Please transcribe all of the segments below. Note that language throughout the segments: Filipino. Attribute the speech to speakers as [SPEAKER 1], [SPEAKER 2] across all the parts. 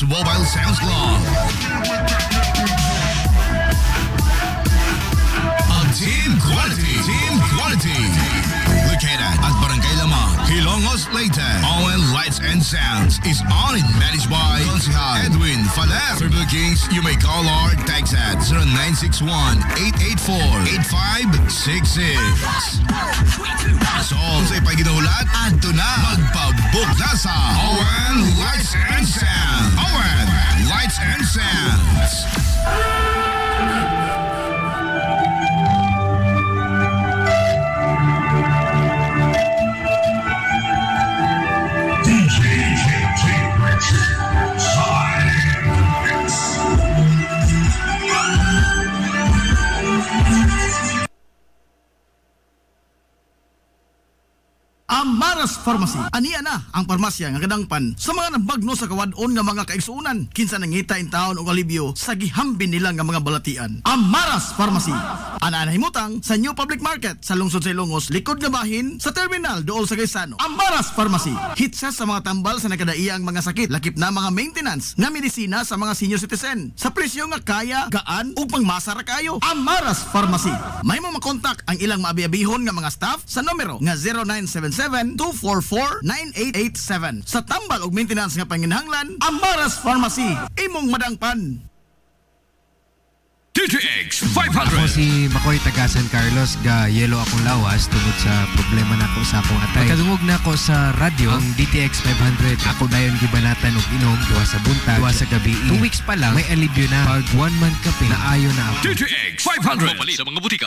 [SPEAKER 1] Mobile Sounds Club. Team Quality. Located at Barangay Lamang, Hilongos, Leyte. ON Lights and Sounds is owned and managed by Consihal Edwin Faler. For bookings, you may call or text at 0961-884-8566. So, sa ipaginahulat, adto na magpabook na sa ON Lights and Sounds. ON Lights and Sounds.
[SPEAKER 2] Amaras Pharmacy. Aniya na ang parmasya nga kadangpan sa mga nabagno sa kawadon nga mga kaigsuunan. Kinsa nangita in taon og alibyo sa gihambin nila nga mga balatian. Amaras Pharmacy. Ana himutang sa New Public Market sa lungsod sa Ilongos, likod nga bahin sa terminal dool sa Gaisano. Amaras Pharmacy. Hitsa sa mga tambal sa nakadaiang mga sakit, lakip na mga maintenance nga medisina sa mga senior citizen. Sa presyo nga kaya, gaan ug pangmasa ra kayo. Amaras Pharmacy. May mo makontak ang ilang maabi-abihon nga mga staff sa numero nga 0977-244-9887. Sa tambal ug maintenance nga panginahanglan, Amaras Pharmacy. Imong madangpan.
[SPEAKER 1] DTX
[SPEAKER 3] Ako
[SPEAKER 1] 500.
[SPEAKER 3] si Makoy taga San Carlos, ga yelo akong lawas tungod sa problema nako sa akong atay. Pagkadungog na ako sa radyo, ang DTX 500, ako dayon gibanatan og inom duwa sa buntag, duwa sa gabi. 2 weeks pa lang, may alibyo na. Pag 1 month kape, naayo na ako.
[SPEAKER 1] DTX 500. Mapali sa mga butika.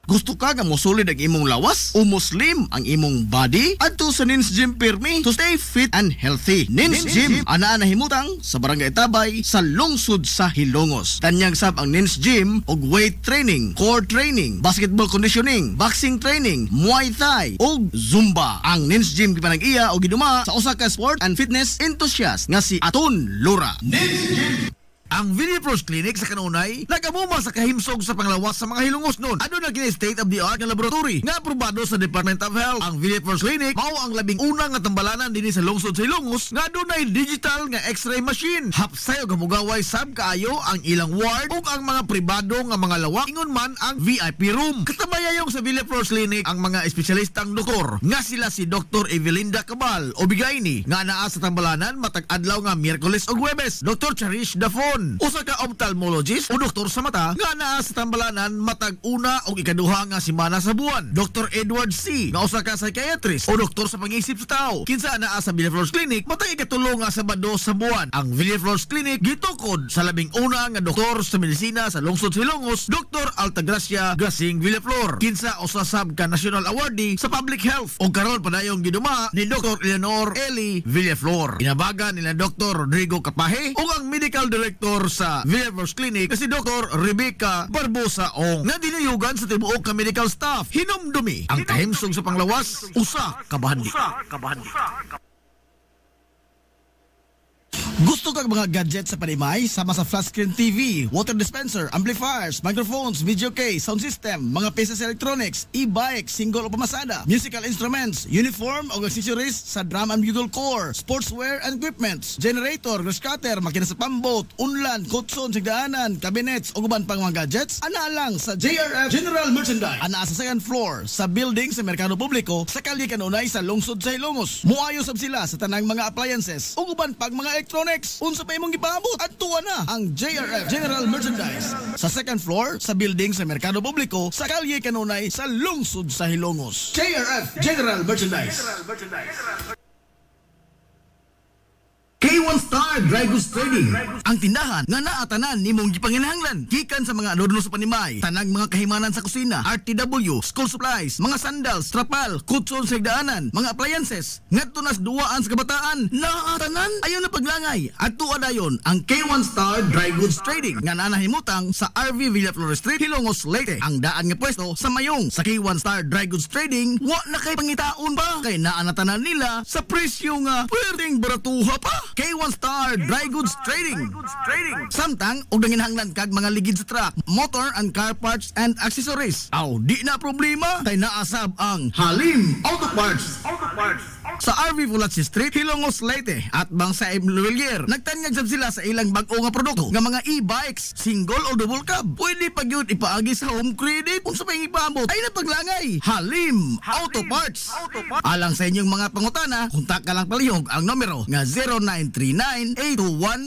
[SPEAKER 2] Gusto ka nga mosulid ang imong lawas o muslim ang imong body? Adto sa Nins Gym Pirmi to stay fit and healthy. Nins Gym ana himutang sa Barangay Tabay sa lungsod sa Hilongos. Tanyag sab ang Nins Gym og weight training, core training, basketball conditioning, boxing training, Muay Thai ug Zumba. Ang Nins Gym gipanag-iya og giduma sa usa ka sport and fitness enthusiast nga si Aton Lura. Nins Gym. Ang Villapros Clinic sa kanunay nagamuma sa kahimsog sa panglawas sa mga Hilongos noon. Ano na kini state of the art nga laboratory nga aprobado sa Department of Health. Ang Villapros Clinic mao ang labing una nga tambalanan dinhi sa lungsod sa Hilongos nga dunay digital nga X-ray machine. Hapsay og gamugaway sab kaayo ang ilang ward ug ang mga pribado nga mga lawak ingon man ang VIP room. Katabayayong sa Villapros Clinic ang mga espesyalistang doktor nga sila si Dr. Evelinda Cabal o Bigayni nga naa sa tambalanan matag adlaw nga Miyerkules ug Huwebes. Dr. Cherish Dafon, usa ka ophthalmologist o doktor sa mata nga naa sa tambalanan matag una o ikaduha nga semana sa buwan. Dr. Edward C. nga usa ka psychiatrist o doktor sa pag-iisip sa tao. Kinsa naa sa Villaflores Clinic matag ikatulo nga Sabado sa buwan. Ang Villaflores Clinic gitukod sa labing una nga doktor sa medisina sa lungsod sa Hilongos, Dr. Altagracia Gasing Villaflor. Kinsa usa sab ka national awardee sa public health o karon padayong giduma ni Dr. Eleanor Eli Villaflor. Inabagan nila Dr. Rodrigo Capahe o ang medical director sa Villaflores Clinic kasi Dr. Rebecca Barbosa Ong nga dinayugan sa tibuok ka medical staff. Hinumdumi ang kahimsog sa panglawas, usa kabahandi. Gusto ka mga gadget sa panimay? Sama sa flat screen TV, water dispenser, amplifiers, microphones, video case, sound system, mga pieces electronics, e-bike, single o pamasada, musical instruments, uniform o accessories sa drum and bugle corps, sportswear and equipments, generator, grass cutter, makina sa pambot, unlan, kutson, sigdaanan, cabinets o guban pang mga gadgets, ana lang sa JRF General Merchandise. Ana sa second floor sa building sa Merkado Publiko sa kalye kanunay sa lungsod sa Hilongos. Muayo sab sila sa tanang mga appliances o guban pang mga electronics. Unsa pa imong gipaabot? Adtuwa na ang JRF General Merchandise sa second floor sa building sa Merkado Publiko sa kalye kanunay sa lungsod sa Hilongos. JRF General Merchandise. K1 Star Dry Goods Trading, ang tindahan nga naatanan nimong gipanginahanglan gikan sa mga adorno sa panimay, tanang mga kahimanan sa kusina, RTW, school supplies, mga sandals, trapal, kutson sa higdaanan, mga appliances ngadto nas duwaan sa kabataan. Naatanan ayon na paglangay. Adto dayon ang K1 Star Dry Goods Trading nga nanahimutang sa RV Villaflores Street, Hilongos, Leyte. Ang daan nga pwesto sa mayong sa K1 Star Dry Goods Trading wa na kay pangitaon pa kay naanatanan nila sa presyo nga pwedeng baratuha pa. K1 Star Dry Goods Trading. Samtang og nanginahanglan kag mga ligid sa truck, motor and car parts and accessories. Aw di na problema kay naasab ang Halim Auto Parts. Sa RV Vulaci Street, Hilongos, Leyte at Bangsa Imluwilier. Nagtanyag sab sila sa ilang bag-o nga produkto nga mga e-bikes, single o double cab. Pwede pa gyud ipaagi sa home credit kung sa pang ipaabot ay napaglangay. Halim Auto Parts. Alang sa inyong mga pangutana, kontak ka lang palihog ang numero nga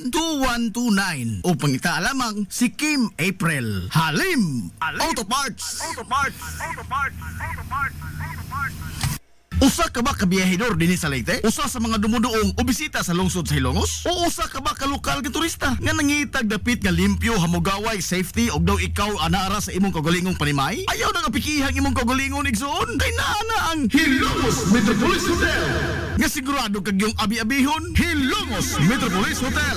[SPEAKER 2] 0939-821-2129 o pangita lamang si Kim April. Halim Auto Parts. Usa ka ba kabiyahedor dinhi sa Leyte? Usa sa mga dumuduong o bisita sa lungsod sa Hilongos? O usa ka ba ka lokal nga turista nga nangitag dapit nga limpyo, hamugaway, safety og daw ikaw anaara sa imong kaugalingong panimay? Ayaw na nga pikihang imong kaugalingon igsoon kay naa ang Hilongos Metropolis Hotel. Nga sigurado kag yung abi-abihon, Hilongos Metropolis Hotel.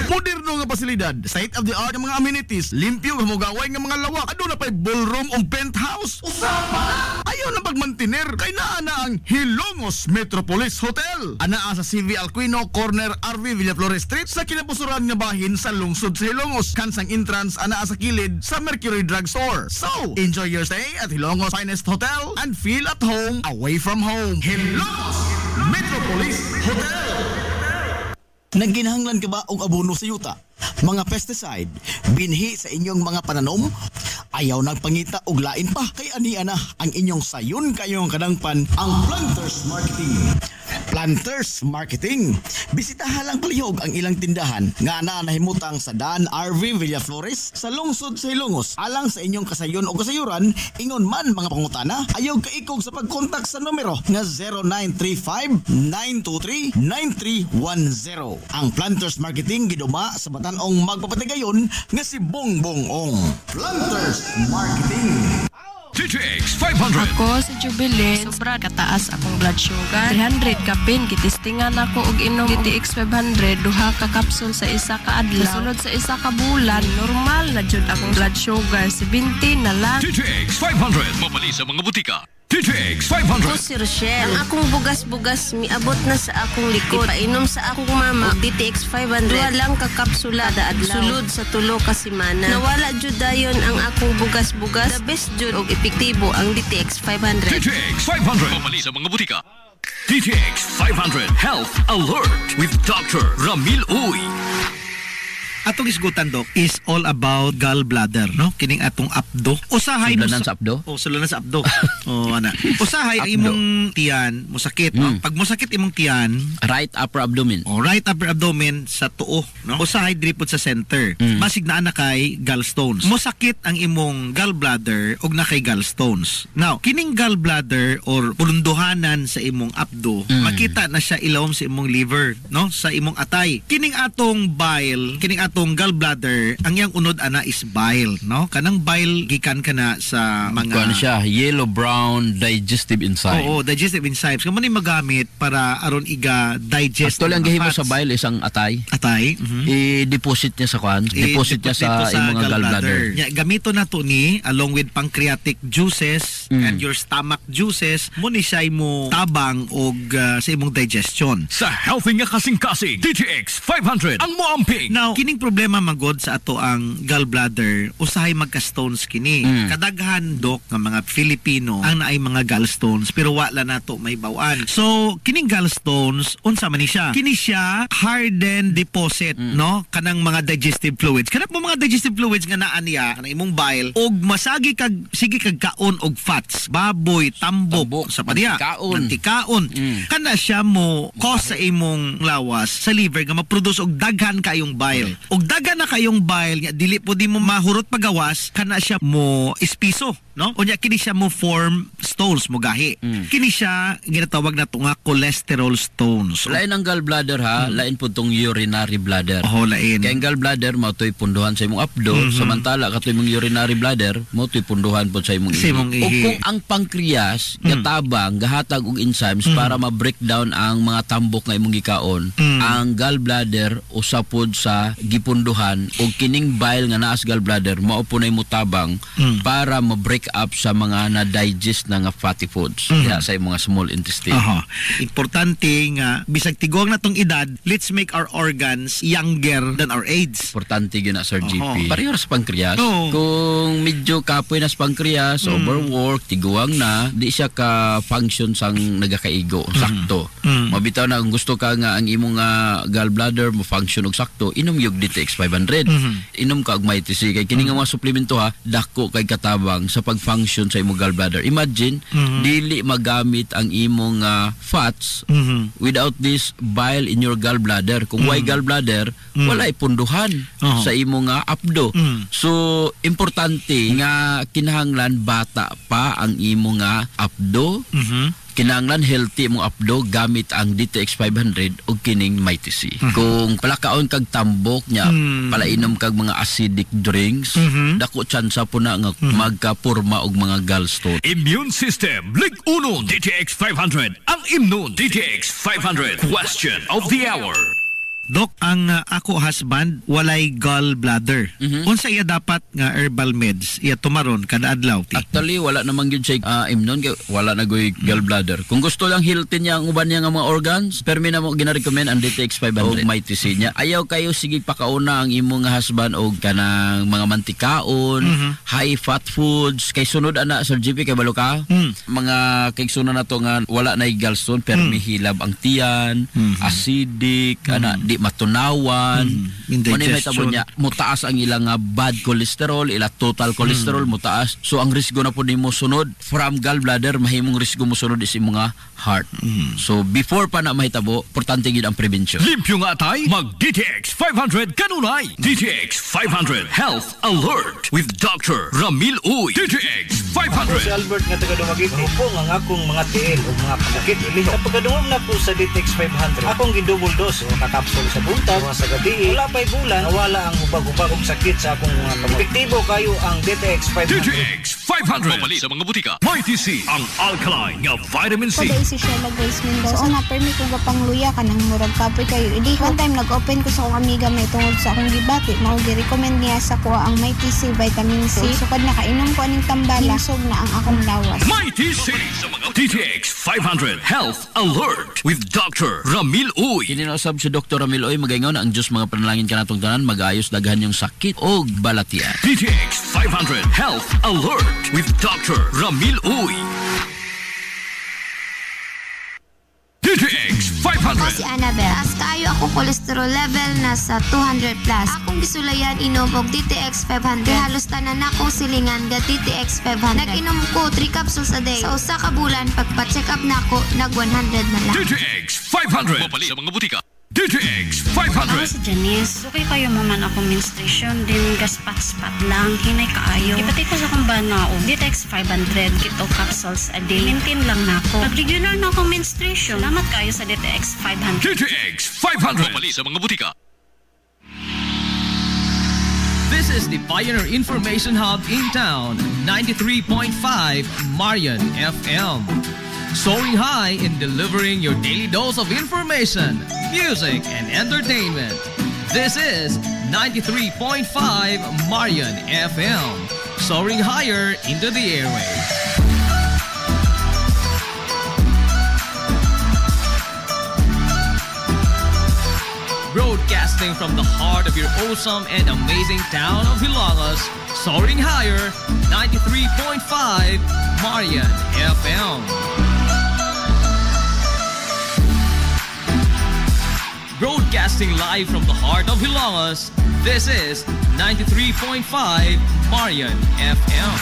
[SPEAKER 2] Moderno nga pasilidad, state-of-the-art nga mga amenities, limpyo nga hamugaway nga mga lawak, aduna pay ballroom o penthouse. Usapa! Ayaw na pagmantiner kay naa ang Hilongos Metropolis Hotel. Anaa sa CV Alquino, corner RV Villaflores Street sa kinabusuran nga bahin sa lungsod sa Hilongos. Kansang entrance anaa sa kilid sa Mercury Drug Store. So, enjoy your stay at Hilongos Finest Hotel and feel at home away from home. Hilongos Metropolis Hotel. Nagginahanglan ka ba og abono sa yuta? Mga pesticide, binhi sa inyong mga pananom? Ayaw nagpangita og lain pa kay ania na ang inyong sayon kayong kadangpan ang Planters Marketing. Planters Marketing. Bisitahan lang palihog ang ilang tindahan nga nahimutang sa Dan RV Villaflores sa lungsod sa Hilongos. Alang sa inyong kasayon o kasayuran, ingon man mga pangutana, ayaw kaikog sa pagkontak sa numero nga 0935-923-9310. Ang Planters Marketing giduma sa batan-ong magpapatigayon nga si Bongbong Ong. Planters Marketing.
[SPEAKER 1] TTX 500.
[SPEAKER 4] Ako sa Jubilee, sobra kataas akong blood sugar. 300 kapin, kitistingan ako og inom TTX 500, duha ka kapsul sa isa ka adlaw. Sunod sa isa ka bulan, normal na jud akong blood sugar, 70 na lang.
[SPEAKER 1] TTX 500. Mabali sa mga butika. TTX 500.
[SPEAKER 5] Ako si Rochelle. Ang akong bugas-bugas miabot na sa akong likod. Painom sa akong mama og DTX 500. Duha lang ka kapsula kada adlaw. Sulod sa tulo ka semana. Nawala jud dayon ang akong bugas-bugas. The best jud og epektibo ang DTX 500.
[SPEAKER 1] TTX 500. Mabali sa mga butika. TTX 500 Health Alert with Dr. Ramil Uy.
[SPEAKER 6] Atong isgutan, Dok, is all about gallbladder, no? Kining atong abdo. Usahay
[SPEAKER 7] sulanan sa abdo?
[SPEAKER 6] Sulanan sa abdo. Ana. Usahay ang imong tiyan, musakit, no? Pag musakit imong tiyan,
[SPEAKER 7] right upper abdomen.
[SPEAKER 6] Right upper abdomen sa tuo, no? Usahay diri pud sa center. Basig naa na kay gallstones. Musakit ang imong gallbladder ug na kay gallstones. Now, kining gallbladder or pulunduhanan sa imong abdo, makita na siya ilawom sa imong liver, no? Sa imong atay. Kining atong bile, kining atong gallbladder, ang yang unod ana is bile, no? Kanang bile gikan kana sa mga
[SPEAKER 7] kuan siya, yellow brown digestive enzyme.
[SPEAKER 6] Oo, digestive enzymes. Kamo ni magamit para aron iga digest.
[SPEAKER 7] Actually, ang gihimo sa bile is ang atay.
[SPEAKER 6] Atay.
[SPEAKER 7] I-deposit niya sa kuan, deposit niya sa imong gallbladder.
[SPEAKER 6] Yeah, gamito na to ni along with pancreatic juices and your stomach juices, mo ni siya mo tabang og sa imong digestion.
[SPEAKER 1] Sa healthy nga kasing-kasing, TTX 500 ang moamping.
[SPEAKER 6] Now, kining problema magod sa ato ang gallbladder, usahay magka-stones kini. Kadaghan, Dok, nga mga Filipino ang naay mga gallstones pero wala nato may bawaan. So, kining gallstones, unsa man ni siya? Kini siya hardened deposit, no? Kanang mga digestive fluids. Kanang mga digestive fluids nga naa niya, kanang imong bile, og masagi kag sige kag kaon og fats, baboy, tambok, sa paniya, mantikaon. Kana siya mo cause sa imong lawas sa liver nga ma-produce og daghan kayong bile. Og daghan na kayong bile nga dili po di mo mahurot pagawas, kana siya mo espiso, no? Unya kini siya mo form stones mo gahi. Kini siya ginatawag nato nga cholesterol stones.
[SPEAKER 7] Lain ang gallbladder ha, lain po tong urinary bladder.
[SPEAKER 6] Oh, lain.
[SPEAKER 7] Kaya ang gallbladder mo to'y punduhan sa imong abdo, samantala katoy imong urinary bladder mo to'y punduhan po sa imong ihi. O kung ang pancreas gatabang gahatag og enzymes para ma-break down ang mga tambok nga imong gikaon, ang gallbladder usa pod sa ipunduhan og kining bile nga naa sa gallbladder mao punay mutabang para ma-break up sa mga na-digest na nga fatty foods sa mga small intestine.
[SPEAKER 6] Importante nga bisag tiguang na tong edad, let's make our organs younger than our age.
[SPEAKER 7] Importante gyud na Sir GP. Pareho sa pancreas. Kung medyo kapoy na sa pancreas, overwork, tiguang na, di siya ka function sang nagakaigo, sakto. Mabitaw na kung gusto ka nga ang imong gallbladder mo function og sakto, inom yung DTX 500. Inom ka og MyTC kay kini nga mga suplemento dako kay katabang sa pag-function sa imong gallbladder. Imagine dili magamit ang imong fats without this bile in your gallbladder. Kung why gallbladder, wala ipunduhan sa imong apdo. So importante nga kinahanglan bata pa ang imong apdo. Kinahanglan healthy mong apdo gamit ang DTX 500 o kining MyTC. Kung palakaon kag tambok nya, palainom kag mga acidic drinks, dako tsansa po na nga magkapurma og mga gallstone.
[SPEAKER 1] Immune System, Lig Uno, DTX 500. Ang Immune DTX 500. Question of the hour.
[SPEAKER 6] Dok, ang ako husband walay gallbladder. Unsa iya dapat nga herbal meds iya tumaron kada adlaw ti?
[SPEAKER 7] Actually wala namang gyud siya immune kay wala na goy gallbladder. Kung gusto lang healthy niya ang uban niya nga mga organs, permi na mo gina-recommend ang DTX 500 o MyTC niya. Ayaw kayo sige pakauna ang imong husband og kanang mga mantikaon, high fat foods kay sunod ana Sir GP kay balo ka. Mga kay sunod na to nga wala na gallstone, permi hilab ang tiyan, acidic, ana di matunawan,
[SPEAKER 6] indigestion,
[SPEAKER 7] niya mutaas ang ilang bad cholesterol, ila total cholesterol mutaas. So ang risgo na po nimo sunod from gallbladder, mahimong risgo mo sunod is imong heart. So before pa na mahitabo, importante gid ang prevention.
[SPEAKER 1] Limpyo nga tay, mag DTX 500 kanunay. DTX 500 Health Alert with Dr. Ramil Uy. DTX 500.
[SPEAKER 8] Si Albert nga taga Dumagit, po nga akong mga tiil o mga pagkakit ilihok. Kapag kadungog na po sa DTX 500, akong gidouble dose o kakapsul sa buntag, sa gabi, wala pa'y bulan, nawala ang ubag-ubag og sakit sa akong mga kamot. Epektibo kayo ang DTX 500.
[SPEAKER 1] DTX 500. Mapali sa mga butika. MyTC, ang alkaline nga vitamin C.
[SPEAKER 9] Paday si Sheila Grace Mendoza. So, na-permit ko gapangluya ka ng murag kapoy kayo. Idi, one time nag-open ko sa akong amiga may tungod sa akong gibati. Mag-recommend niya sa kuha ang MyTC vitamin C. So, pag nakainom ko aning tambala, hinsog na ang akong lawas.
[SPEAKER 1] MyTC sa mga DTX 500 Health Alert with Dr. Ramil Uy.
[SPEAKER 7] Kininosab si Dr. Ramil Uy, magaingaw na ang Diyos mga panalangin ka natong tanan, mag-ayos daghan yung sakit o balatian.
[SPEAKER 1] DTX 500 Health Alert with Dr. Ramil Uy. DTX 500.
[SPEAKER 9] Ako si Annabelle. Taas kayo ako cholesterol level nasa 200 plus. Akong gisulayan inom og DTX 500. Halos tanan ako silingan ga DTX 500. Nag-inom ko 3 capsules a day. Sa usa ka bulan pagpa-check up nako nag 100 na lang.
[SPEAKER 1] DTX 500. Mapali sa mga butika. DTX 500.
[SPEAKER 10] Ako si Janice. Okay kayo mo man ako menstruation, din gaspat-spat lang, hinay kaayo. Ipati ko sa kumbana o DTX 500, kito capsules a day. Maintain lang na ako. Pag regular na ako menstruation, salamat kayo sa DTX 500.
[SPEAKER 1] DTX 500. Mapali sa mga butika.
[SPEAKER 11] This is the Pioneer Information Hub in town, 93.5 Marian FM. Soaring high in delivering your daily dose of information, music, and entertainment. This is 93.5 Marian FM. Soaring higher into the airwaves. Broadcasting from the heart of your awesome and amazing town of Hilagas, soaring higher, 93.5 Marian FM. Broadcasting live from the heart of Hilagas, this is 93.5 Marian FM.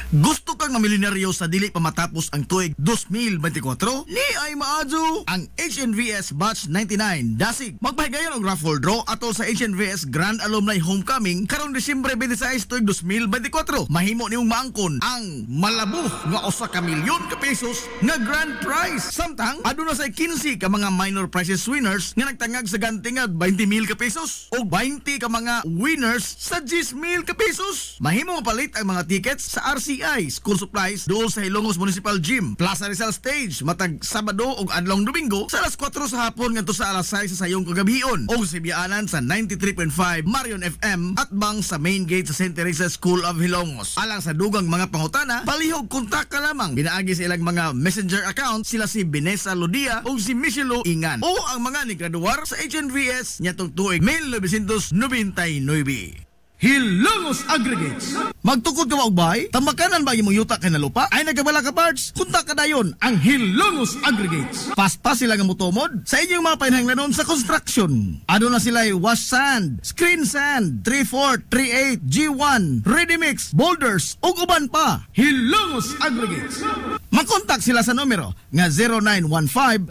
[SPEAKER 2] Gusto kang ubang mga milyonaryo sa dili pa matapos ang tuig 2024 ni ay maadyo ang HNVS Batch 99 dasig magpahigayon og raffle draw ato sa HNVS Grand Alumni Homecoming karong Disyembre 26 tuig 2024. Mahimo nimong maangkon ang malabo nga 1 ka milyon ka pesos nga grand prize. Samtang aduna say 15 ka mga minor prizes winners nga nagtangag sa gantingad 20,000 ka pesos o 20 ka mga winners sa 10,000 ka pesos. Mahimo mapalit ang mga tickets sa RCI School Supplies dool sa Hilongos Municipal Gym, Plaza Rizal Stage matag Sabado ug adlong Domingo sa alas 4 sa hapon ngadto sa alas 6 sa sayong kagabion o sa biyaanan sa 93.5 Marion FM at bang sa main gate sa St. Teresa School of Hilongos. Alang sa dugang mga pangutana, palihog kontak ka lamang. Binaagi sa ilang mga messenger account sila si Vanessa Lodia o si Michelo Ingan o ang mga nigraduar sa HNVS nyatong tuig 1999. Hilongos Aggregates. Magtukod ka ba og bahay? Tamakanan ba imong yuta kay na lupa? Ay nagabala ka parts? Kunta ka dayon ang Hilongos Aggregates. Paspas sila nga motomod sa inyong mga panghanglanon sa construction. Ano na sila wash sand, screen sand, 3/4, 3/8, G1, ready mix, boulders ug uban pa. Hilongos Aggregates. Makontak sila sa numero nga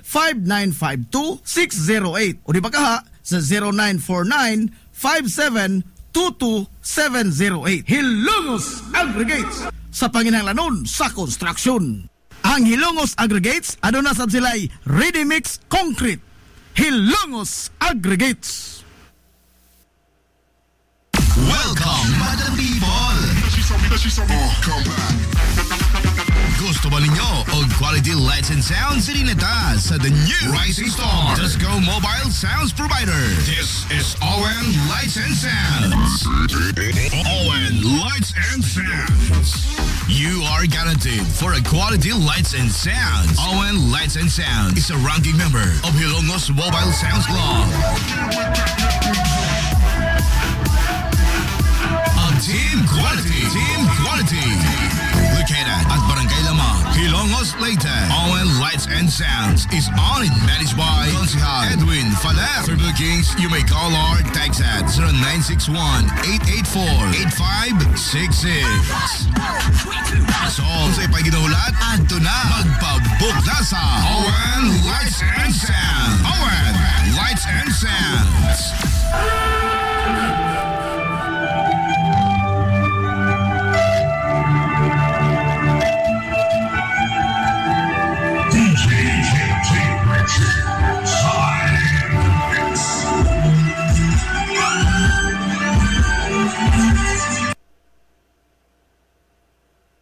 [SPEAKER 2] 0915-5952-608 o di ba kaha sa 0949-5722-708. Hilongos Aggregates sa panginahanglanon sa construction. Ang Hilongos Aggregates aduna sad sila'y ready mix concrete. Hilongos Aggregates.
[SPEAKER 1] Welcome, Madam People! Gusto ba ninyo og quality lights and sounds? Sirineta sa the new Rising Star Disco Mobile Sounds Provider. This is ON Lights and Sounds. ON Lights and Sounds. You are guaranteed for a quality lights and sounds. ON Lights and Sounds is a ranking member of Hilongos Mobile Sounds Club. Team Quality. Team Quality. Located at Barangay Lama, Hilongos Leyte. ON Lights and Sounds is owned and managed by Consihal Edwin Faler. For bookings, you may call or text at 0961-884-8566. So, sa ipaginahulat, adto na magpabook na sa ON Lights and Sounds. ON Lights and Sounds.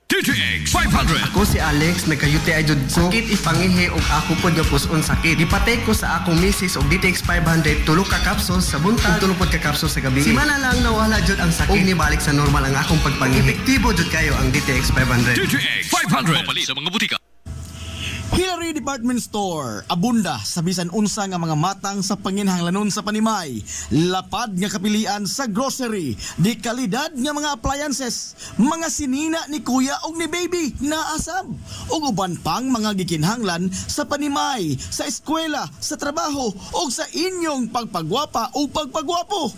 [SPEAKER 12] DTX 500. Ako si Alex, nagkayuti ay jud ko. Sakit ipangihi og ako pod nga puson sakit. Gipatay ko sa akong misis og DTX 500 tulo ka capsules sa buntag, tulo pod ka capsules sa gabi. Simana lang nawala jud ang sakit. Og nibalik sa normal ang akong pagpangihi. Epektibo jud kayo ang DTX 500.
[SPEAKER 11] DTX 500. Mapali sa mga butika.
[SPEAKER 2] Hillary Department Store, abunda sa bisan unsa nga mga matang sa panginhanglanon sa panimay, lapad nga kapilian sa grocery, di kalidad nga mga appliances, mga sinina ni kuya og ni baby na asab, ug uban pang mga gikinhanglan sa panimay, sa eskwela, sa trabaho ug sa inyong pagpagwapa o pagpagwapo.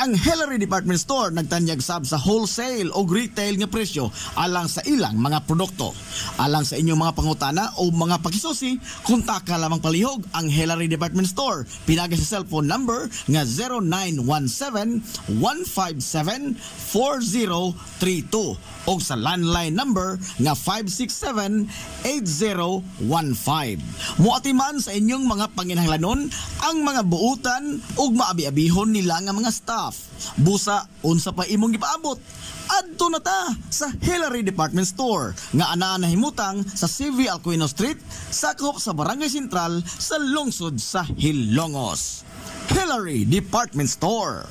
[SPEAKER 2] Ang Hillary Department Store nagtanyag sab sa wholesale o retail nga presyo alang sa ilang mga produkto. Alang sa inyong mga pangutana o mga pakisusi, kontak ka lamang palihog ang Hillary Department Store. Pinagi sa cellphone number nga 0917-157-4032 o sa landline number nga 567-8015. Muatiman sa inyong mga panginhanglanon ang mga buutan ug maabi-abihon nila nga mga staff. Busa, unsa pa imong gipaabot? Adto na ta sa Hillary Department Store nga anaa nahimutang sa CV Alcuino Street, sakop sa Barangay Sentral sa lungsod sa Hilongos. Hillary Department Store.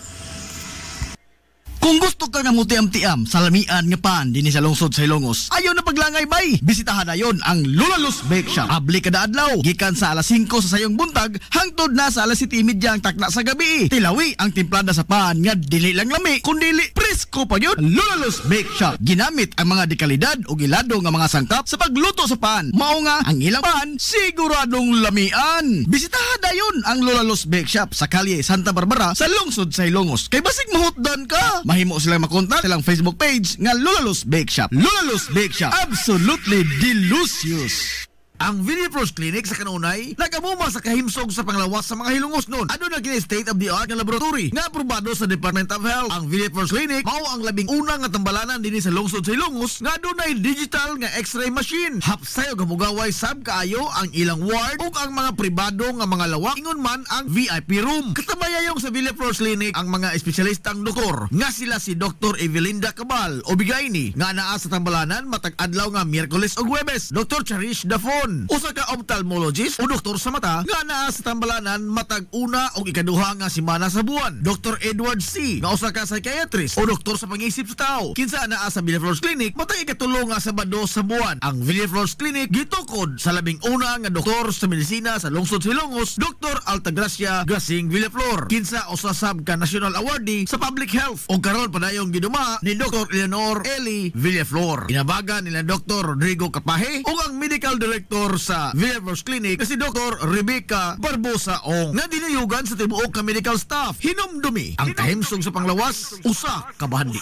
[SPEAKER 2] Kung gusto ka nga mutiam-tiam sa lamian nga pan dinhi sa lungsod sa Hilongos, ayaw na paglangay bay. Bisitahan na yon ang Lulalus Bake Shop. Abli kada adlaw, gikan sa alas 5 sa sayong buntag hangtod na sa alas 7:30 ang takna sa gabi. Tilawi ang timplada sa pan nga dili lang lami, kundi presko pa yun. Lulalus Bake Shop ginamit ang mga dekalidad o gilado nga mga sangkap sa pagluto sa pan. Mao nga ang ilang pan siguradong lamian. Bisitahan na yon ang Lulalus Bake Shop sa kalye Santa Barbara sa lungsod sa Hilongos. Kay basig mahutdan ka, mahimo sila makontak silang Facebook page nga Lulalos Bake Shop. Lulalos Bake Shop, absolutely delicious. Ang Villaflores Clinic sa kanunay nagamuma sa kahimsog sa panglawas sa mga hilungos nun. Ano na gina state-of-the-art nga laboratory nga aprobado sa Department of Health. Ang Villaflores Clinic mao ang labing unang nga tambalanan dinhi sa lungsod sa Hilongos nga dunay digital nga X-ray machine. Hapsayo gamugaway sab kaayo ang ilang ward ug ang mga pribado nga mga lawak ingon man ang VIP room. Katabayayong sa Villaflores Clinic ang mga espesyalistang doktor nga sila si Dr. Evelinda Cabal o Bigaini nga naa sa tambalanan matag adlaw nga Miyerkules ug Huwebes. Dr. Cherish Dafon, usa ka ophthalmologist o doktor sa mata nga naa sa tambalanan matag una o ikaduha nga semana sa buwan. Dr. Edward C. nga usa ka psychiatrist o doktor sa pag-iisip sa tao kinsa naa sa Villaflores Clinic matag ikatulo nga Sabado sa buwan. Ang Villaflores Clinic gitukod sa labing una nga doktor sa medisina sa lungsod sa Hilongos, Dr. Altagracia Gasing Villaflor, kinsa usa sab ka national awardee sa public health o karon padayong giduma ni Dr. Eleanor Eli Villaflor. Inabagan nila Dr. Rodrigo Capahe ug ang medical director sa Villaflores Clinic kasi Dr. Rebecca Barbosa Ong nga dinayugan sa tibuok ka medical staff. Hinumdumi ang kahimsog sa panglawas, usa ka bahandi.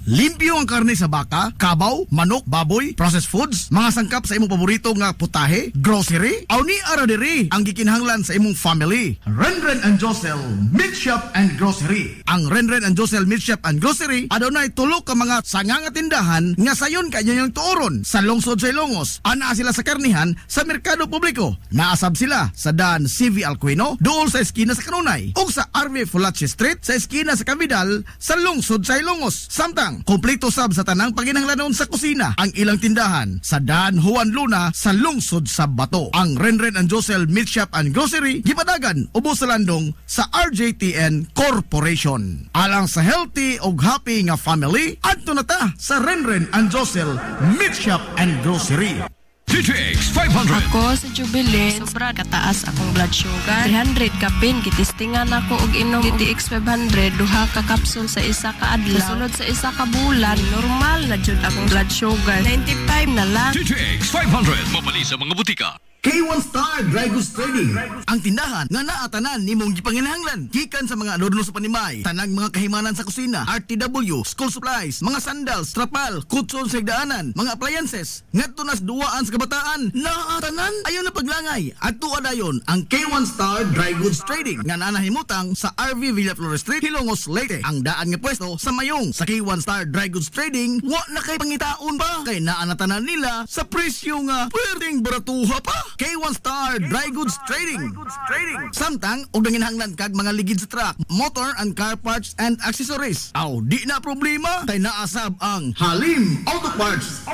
[SPEAKER 2] Limpyo ang karne sa baka, kabaw, manok, baboy, processed foods, mga sangkap sa imong paborito nga putahe, grocery, aw ni ara diri ang gikinahanglan sa imong family. Renren and Josel Meat Shop and Grocery. Ang Renren and Josel Meat Shop and Grocery adunay tulo ka mga sanga nga tindahan nga sayon kanyang tuoron sa lungsod sa Ilongos. Ana sila sa karnihan sa merkado publiko. Naasab sila sa Dan CV Alcuino dool sa eskina sa Kanunay ug sa RV Fulache Street sa eskina sa Cabidal sa lungsod sa Ilongos. Samtang kompleto sab sa tanang paginahanglanon sa kusina ang ilang tindahan sa Dan Juan Luna sa lungsod sa Bato. Ang Renren and Josel Meat Shop and Grocery gipadagan ubos sa landong sa RJTN Corporation. Alang sa healthy ug happy nga family, adto na ta sa Renren and Josel Meat Shop and Grocery.
[SPEAKER 1] DTX 500.
[SPEAKER 4] Ako sa Jubilee, sobra kataas akong blood sugar. 300 kapin, kitistingan ako og inom DTX 500, duha ka capsule sa isa ka adlaw. Sunod sa isa ka bulan, normal na jud akong blood sugar. 95 na lang.
[SPEAKER 1] DTX 500. Mabali sa mga butika.
[SPEAKER 2] K1 Star Dry Goods Trading, ang tindahan nga naatanan nimong gipanginahanglan gikan sa mga adorno sa panimay, tanang mga kahimanan sa kusina, RTW, school supplies, mga sandals, trapal, kutson sa higdaanan, mga appliances, ngadto nas duwaan sa kabataan, naatanan ayon na paglangay. Adto adayon ang K1 Star Dry Goods Trading nga nanahimutang sa RV Villaflores Street, Hilongos, Leyte. Ang daan nga pwesto sa mayong sa K1 Star Dry Goods Trading, wa na kay pangitaon pa kay naanatanan nila sa presyo nga pwedeng baratuha pa. K1 Star Dry Goods Trading. Samtang og nanginahanglan kag mga ligid sa truck, motor and car parts and accessories. Aw di na problema kay naasab ang Halim Auto Parts.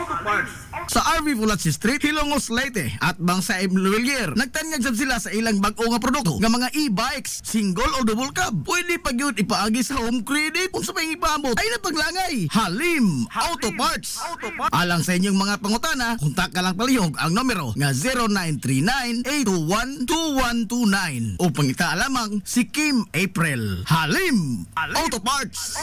[SPEAKER 2] Sa RV Fulache Street, Hilongos, Leyte at bang sa Emluelier. Nagtanyag sab sila sa ilang bag-o nga produkto nga mga e-bikes, single o double cab. Pwede pa gyud ipaagi sa home credit unsa pa ipaabot ay napaglangay. Halim Auto Parts. Alang sa inyong mga pangutana, kontak ka lang palihog ang numero nga 0939-821-2129 o pangita lamang si Kim April. Halim Auto Parts.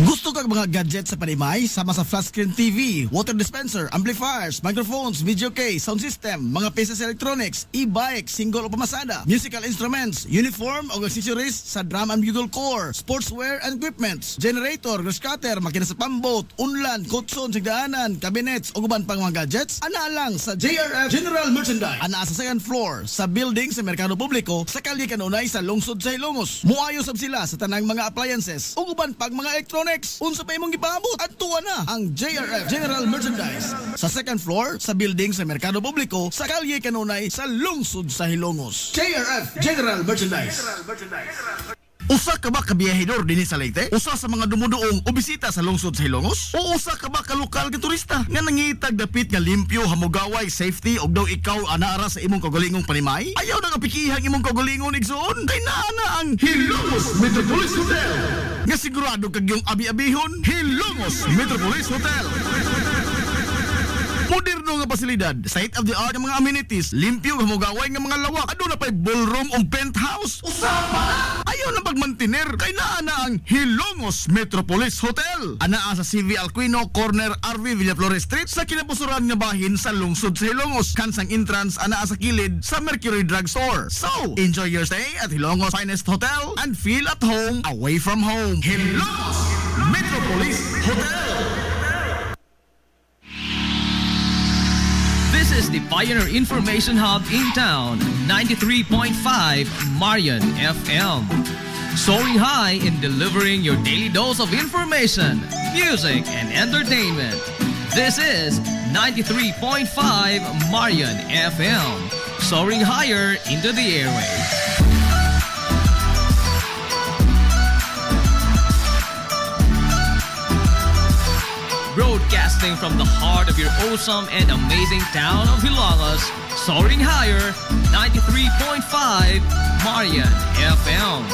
[SPEAKER 2] Gusto kang mga gadgets sa panimay? Sama sa flat screen TV, water dispenser, amplifiers, microphones, video case, sound system, mga pieces electronics, e-bike, single o pamasada, musical instruments, uniform o accessories sa drum and bugle corps, sportswear and equipments, generator, grass cutter, makina sa pambot, unlan, kutson, sigdaanan, cabinets o guban pang mga gadgets, ana lang sa JRF General Merchandise. Ana sa second floor sa building sa Merkado Publiko sa Kalye Kanunay sa lungsod sa Hilongos. Muayo sab sila sa tanang mga appliances o guban pang mga electronics. Unsa pa imong gipaabot? Adtuwa na ang JRF General Merchandise sa second floor sa building sa Merkado Publiko sa Kalye Kanunay sa lungsod sa Hilongos. JRF General Merchandise. Usa ka ba ka biyahedor dinhi sa Leyte? Usa sa mga dumuduong o bisita sa lungsod sa Hilongos? O usa ka ba ka lokal nga turista nga nangitag dapit nga limpyo, hamugaway, safety og daw ikaw anaara sa imong kaugalingong panimay? Ayaw na nga pikihang imong kaugalingon igsoon? Kay naa ang Hilongos Metropolis Hotel. Nga sigurado kag yung abi-abihon, Hilongos Metropolis Hotel. Moderno nga pasilidad, state-of-the-art nga mga amenities, limpyo nga hamugaway nga mga lawak, aduna pay ballroom o penthouse. Usapa! Ayaw Ayaw na pagmantiner kay naa na ang Hilongos Metropolis Hotel. Anaa sa CV Alquino, corner RV Villaflores Street sa kinapusuran nga bahin sa lungsod sa Hilongos. Kansang entrance anaa sa kilid sa Mercury Drug Store. So, enjoy your stay at Hilongos Finest Hotel and feel at home away from home. Hilongos Metropolis Hotel.
[SPEAKER 11] This is the Pioneer Information Hub in town, 93.5 Marian FM. Soaring high in delivering your daily dose of information, music, and entertainment. This is 93.5 Marian FM. Soaring higher into the airwaves. Broadcasting from the heart of your awesome and amazing town of Hilangas, soaring higher, 93.5 Marian FM.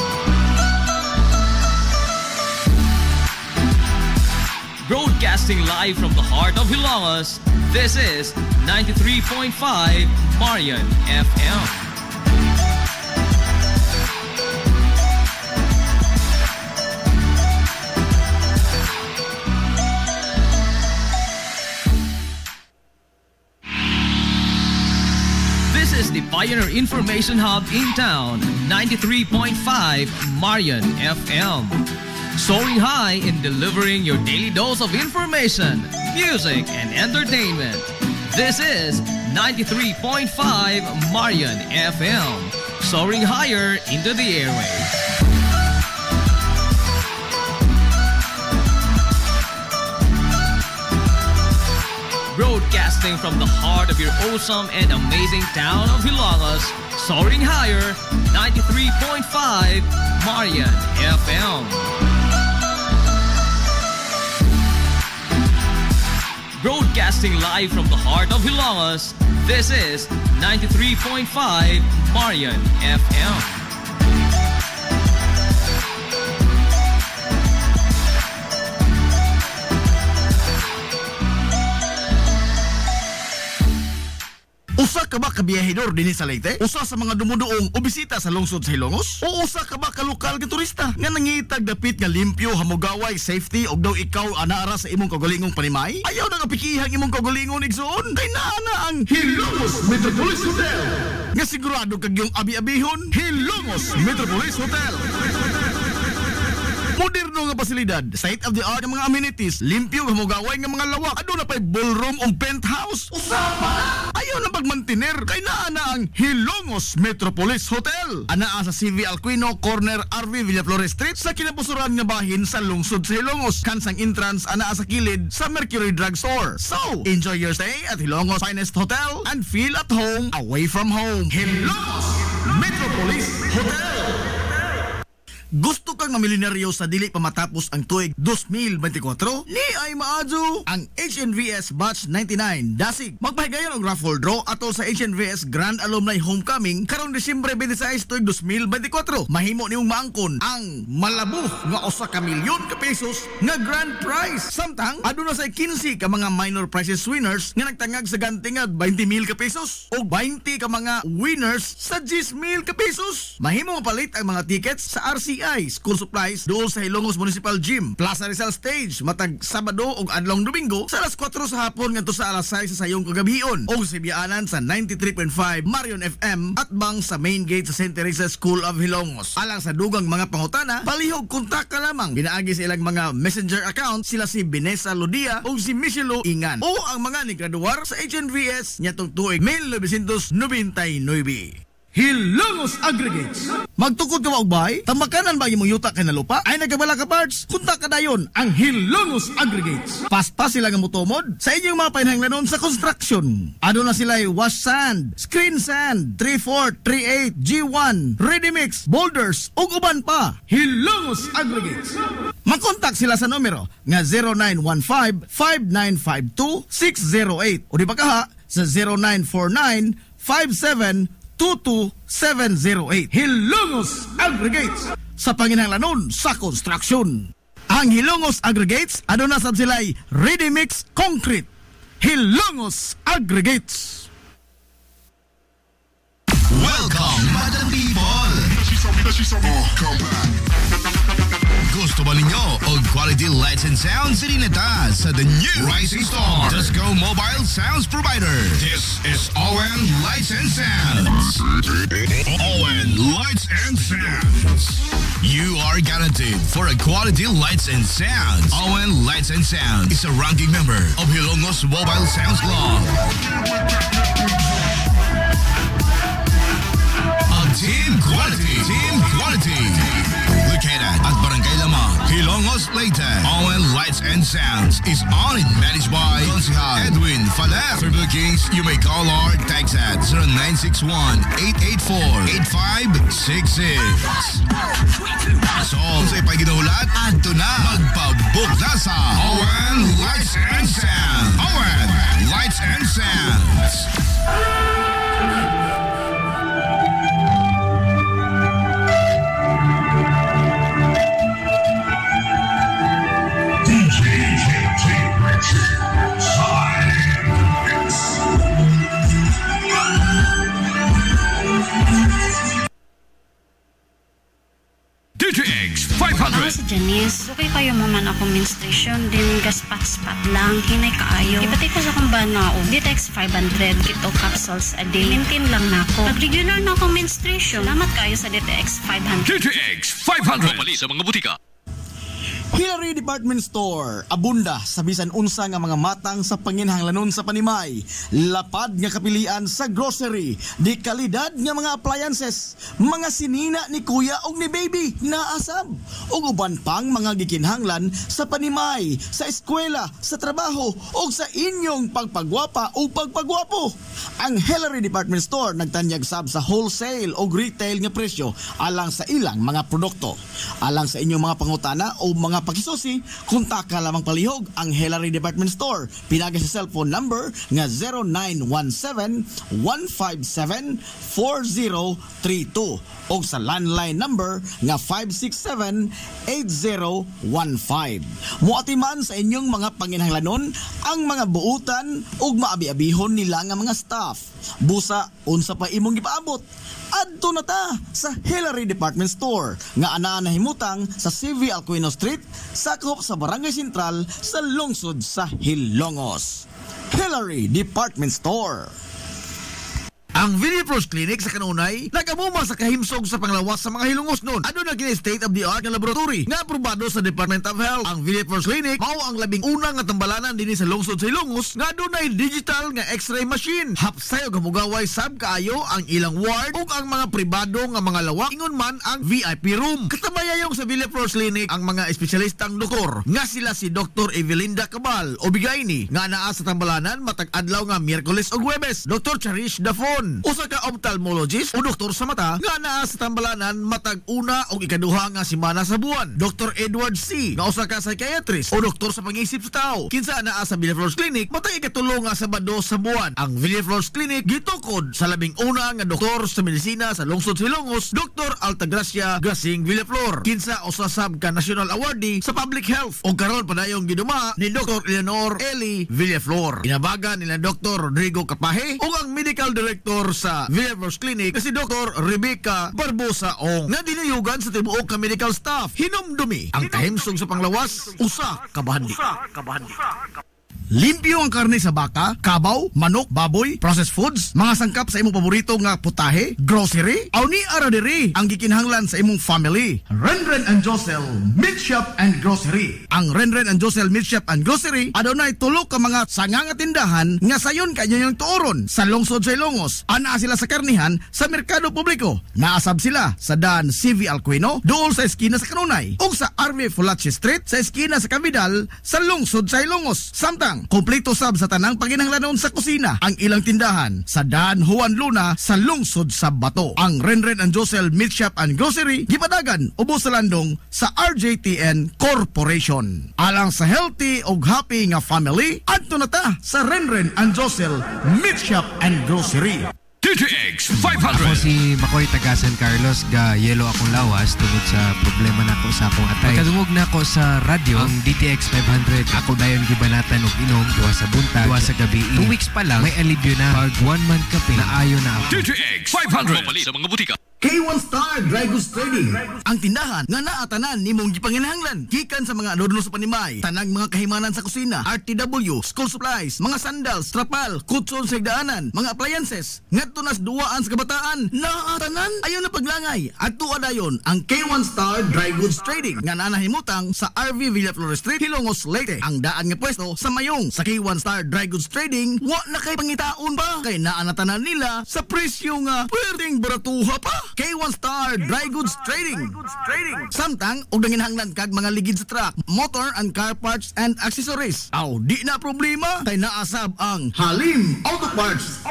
[SPEAKER 11] Broadcasting live from the heart of Hilangas, this is 93.5 Marian FM. This is the Pioneer Information Hub in town, 93.5 Marian FM. Soaring high in delivering your daily dose of information, music, and entertainment. This is 93.5 Marian FM. Soaring higher into the airwaves. Broadcasting from the heart of your awesome and amazing town of Hilangas, soaring higher, 93.5 Marian FM. Broadcasting live from the heart of Hilangas, this is 93.5 Marian FM.
[SPEAKER 2] Usa ka ba kabiyahidor dinhi sa Leyte? Usa sa mga dumuduong o bisita sa lungsod sa Hilongos? O usa ka ba ka lokal nga turista nga nangitag dapit nga limpyo, hamugaway, safety og daw ikaw anaara sa imong kaugalingong panimay? Ayaw na nga pikihang imong kaugalingon igsoon kay naa na ang Hilongos Metropolis Hotel. Nga sigurado kag yung abi-abihon, Hilongos Metropolis Hotel. Moderno nga pasilidad, state-of-the-art nga mga amenities, limpyo nga hamugaway nga mga lawak, aduna pay ballroom o penthouse. Usapa! Ayaw na pagmantiner kay naa na ang Hilongos Metropolis Hotel. Anaa sa CV Alquino, corner RV Villaflores Street sa kinapusuran nga bahin sa lungsod sa Hilongos. Kansang entrance anaa sa kilid sa Mercury Drug Store. So, enjoy your stay at Hilongos Finest Hotel and feel at home away from home. Hilongos Metropolis Hotel. Gusto kang mamilyonaryo sa dili pa matapos ang tuig 2024? Ni ay maadyo ang HNVS Batch 99 Dasig. Magpahigayon og raffle draw ato sa HNVS Grand Alumni Homecoming karong Disyembre 26 tuig 2024. Mahimo nimong maangkon ang malabuf nga 1 ka milyon ka pesos nga grand prize. Samtang aduna say 15 ka mga minor prizes winners nga nagtangag sa gantingad 20,000 ka pesos o 20 ka mga winners sa 10,000 ka pesos. Mahimo mapalit ang mga tickets sa RCI School Supplies doon sa Hilongos Municipal Gym, Plaza Rizal Stage, matag Sabado ug adlong Domingo sa alas 4 sa hapon ngadto sa alas 6 sa sayong kagabihon o sa biyaanan sa 93.5 Marion FM at bang sa main gate sa St. Teresa School of Hilongos. Alang sa dugang mga pangutana, palihog kontak ka lamang. Ginaagi sa ilang mga messenger account sila si Vanessa Lodia o si Michelo Ingan o ang mga nigraduar sa HNVS nyatong tuig 1999. Hilongos Aggregates. Magtukod ka ba og bay? Tambakanan ba imong yuta kay na lupa? Ay nagabala ka parts? Kunta ka dayon ang Hilongos Aggregates. Paspas sila nga motomod sa inyong mga panahanglanon sa construction. Ano na sila wash sand, screen sand, 3/4, 3/8, G1, ready mix, boulders ug uban pa. Hilongos Aggregates. Makontak sila sa numero nga 0915-5952-608 o di ba kaha sa 0949-5722-708. Hilongos Aggregates sa panginahanglanon sa construction. Ang Hilongos Aggregates aduna sab sila'y ready mix concrete. Hilongos Aggregates.
[SPEAKER 1] Welcome, Madam People. Gusto ba ninyo og quality lights and sounds? Sirineta sa the new Rising Star Disco Mobile Sounds Provider. This is Owen Lights and Sounds. Owen Lights and Sounds. You are guaranteed for a quality lights and sounds. Owen Lights and Sounds is a ranking member of Hilongos Mobile Sounds Club. Team Quality. Located at Barangay Lamang, Hilongos Leyte. Owen Lights and Sounds is owned and managed by Consihal Edwin Faler. For bookings, you may call or text at 0961-884-8566. So, sa ipaginahulat, adto na magpabook na sa Owen Lights and Sounds. Owen Lights and Sounds. DTX 500.
[SPEAKER 10] Ako si Janice. Okay kayo mo man ako menstruation, din gaspat-spat lang, hinay kaayo. Ipati ko sa kong banao. DTX 500, kito capsules a day. Maintain lang na ako. Pag-regular na ako menstruation, salamat kayo sa DTX 500.
[SPEAKER 1] DTX 500. Pumali sa mga butika.
[SPEAKER 2] Hillary Department Store, abunda sa bisan unsa nga mga matang sa panginhanglanon sa panimay, lapad nga kapilian sa grocery, di kalidad nga mga appliances, mga sinina ni kuya og ni baby na asab, ug uban pang mga gikinhanglan sa panimay, sa eskwela, sa trabaho ug sa inyong pagpagwapa o pagpagwapo. Ang Hillary Department Store nagtanyag sab sa wholesale o retail nga presyo alang sa ilang mga produkto. Alang sa inyong mga pangutana o mga pakisusi, kontak ka lamang palihog ang Hillary Department Store. Pinagay sa cellphone number nga 0917-157-4032 o sa landline number nga 567-8015. Muatiman sa inyong mga panginhanglanon ang mga buutan o maabi-abihon nila nga mga staff. Busa, unsa pa imong gipaabot? Adto na ta sa Hillary Department Store nga ana nahimutang sa CV Alcuino Street, sakop sa Barangay Sentral sa lungsod sa Hilongos. Hillary Department Store. Ang Villaflores Clinic sa kanunay nagamuma sa kahimsog sa panglawas sa mga Hilongos noon. Ano na gina state-of-the-art nga laboratory nga aprobado sa Department of Health. Ang Villaflores Clinic mao ang labing unang nga tambalanan dinhi sa lungsod sa Hilongos nga adunay digital nga X-ray machine. Hapsay og hamugaway sab kaayo ang ilang ward ug ang mga pribado nga mga lawak ingon man ang VIP room. Katabayayong sa Villaflores Clinic ang mga espesyalistang doktor nga sila si Dr. Evelinda Cabal o Bigayni nga naa sa tambalanan matag adlaw nga Miyerkules ug Huwebes. Dr. Cherish Dafon, usa ka ophthalmologist o doktor sa mata nga naa sa tambalanan matag una o ikaduha nga semana sa buwan. Dr. Edward C. nga usa ka psychiatrist o doktor sa pangisip sa tao. Kinsa naa sa Villaflores Clinic matag ikatulo nga Sabado sa buwan. Ang Villaflores Clinic gitukod sa labing una nga doktor sa medisina sa lungsod sa Hilongos, Dr. Altagracia Gasing Villaflor. Kinsa usa sab ka national awardee sa public health o karon padayong giduma ni Dr. Eleanor Eli Villaflor. Inabagan nila Dr. Rodrigo Capahe o ang medical director sa Villaflores Clinic kasi Dr. Rebecca Barbosa Ong nga dinayugan sa tibuok ka medical staff. Hinumdumi ang kahimsog sa panglawas, usa ka bahandi. Limpyo ang karne sa baka, kabaw, manok, baboy, processed foods, mga sangkap sa imong paborito nga putahe, grocery, aw ni ara diri ang gikinahanglan sa imong family. Renren and Josel Meat Shop and Grocery. Ang Renren and Josel Meat Shop and Grocery adunay tulo ka mga sanga nga tindahan nga sayon kanyang tuoron sa lungsod sa Ilongos. Ana sila sa karnihan sa merkado publiko. Naasab sila sa Dan CV Alcuino dool sa eskina sa Kanunay ug sa RV Fulache Street sa eskina sa Cavidal sa lungsod sa Ilongos. Samtang kompleto sab sa tanang panginahanglanon sa kusina ang ilang tindahan sa Dan Juan Luna sa lungsod sa Bato. Ang Renren and Josel Meat Shop and Grocery gipadagan ubos sa landong sa RJTN Corporation. Alang sa healthy ug happy nga family, adto na ta sa Renren and Josel Meat Shop and Grocery.
[SPEAKER 1] DTX 500.
[SPEAKER 3] Ako si Makoy taga San Carlos, ga yelo akong lawas tungod sa problema nako sa akong atay. Pagkadungog nako sa radyo ang DTX 500, ako dayon gibanatan og inom duwa sa buntag, duwa sa gabi. 2 weeks pa lang may alibyo na. Pag 1 month kape na ayo na ako.
[SPEAKER 1] DTX 500. Pumali sa mga butika.
[SPEAKER 2] K1 Star Dry Goods Trading, ang tindahan nga naatanan nimong gipanginahanglan gikan sa mga adorno sa panimay, tanang mga kahimanan sa kusina, RTW, school supplies, mga sandals, trapal, kutson sa higdaanan, mga appliances, ngadto nas duwaan sa kabataan, naatanan ayon na paglangay. Adto dayon ang K1 Star Dry Goods Trading nga nanahimutang sa RV Villaflores Street, Hilongos, Leyte. Ang daan nga pwesto sa mayong sa K1 Star Dry Goods Trading, wa na kay pangitaon pa kay naanatanan nila sa presyo nga pwedeng baratuha pa. K1 Star Dry Goods Trading. Samtang og nanginahanglan kag mga ligid sa truck, motor and car parts and accessories. Aw di na problema kay naasab ang Halim Auto Parts.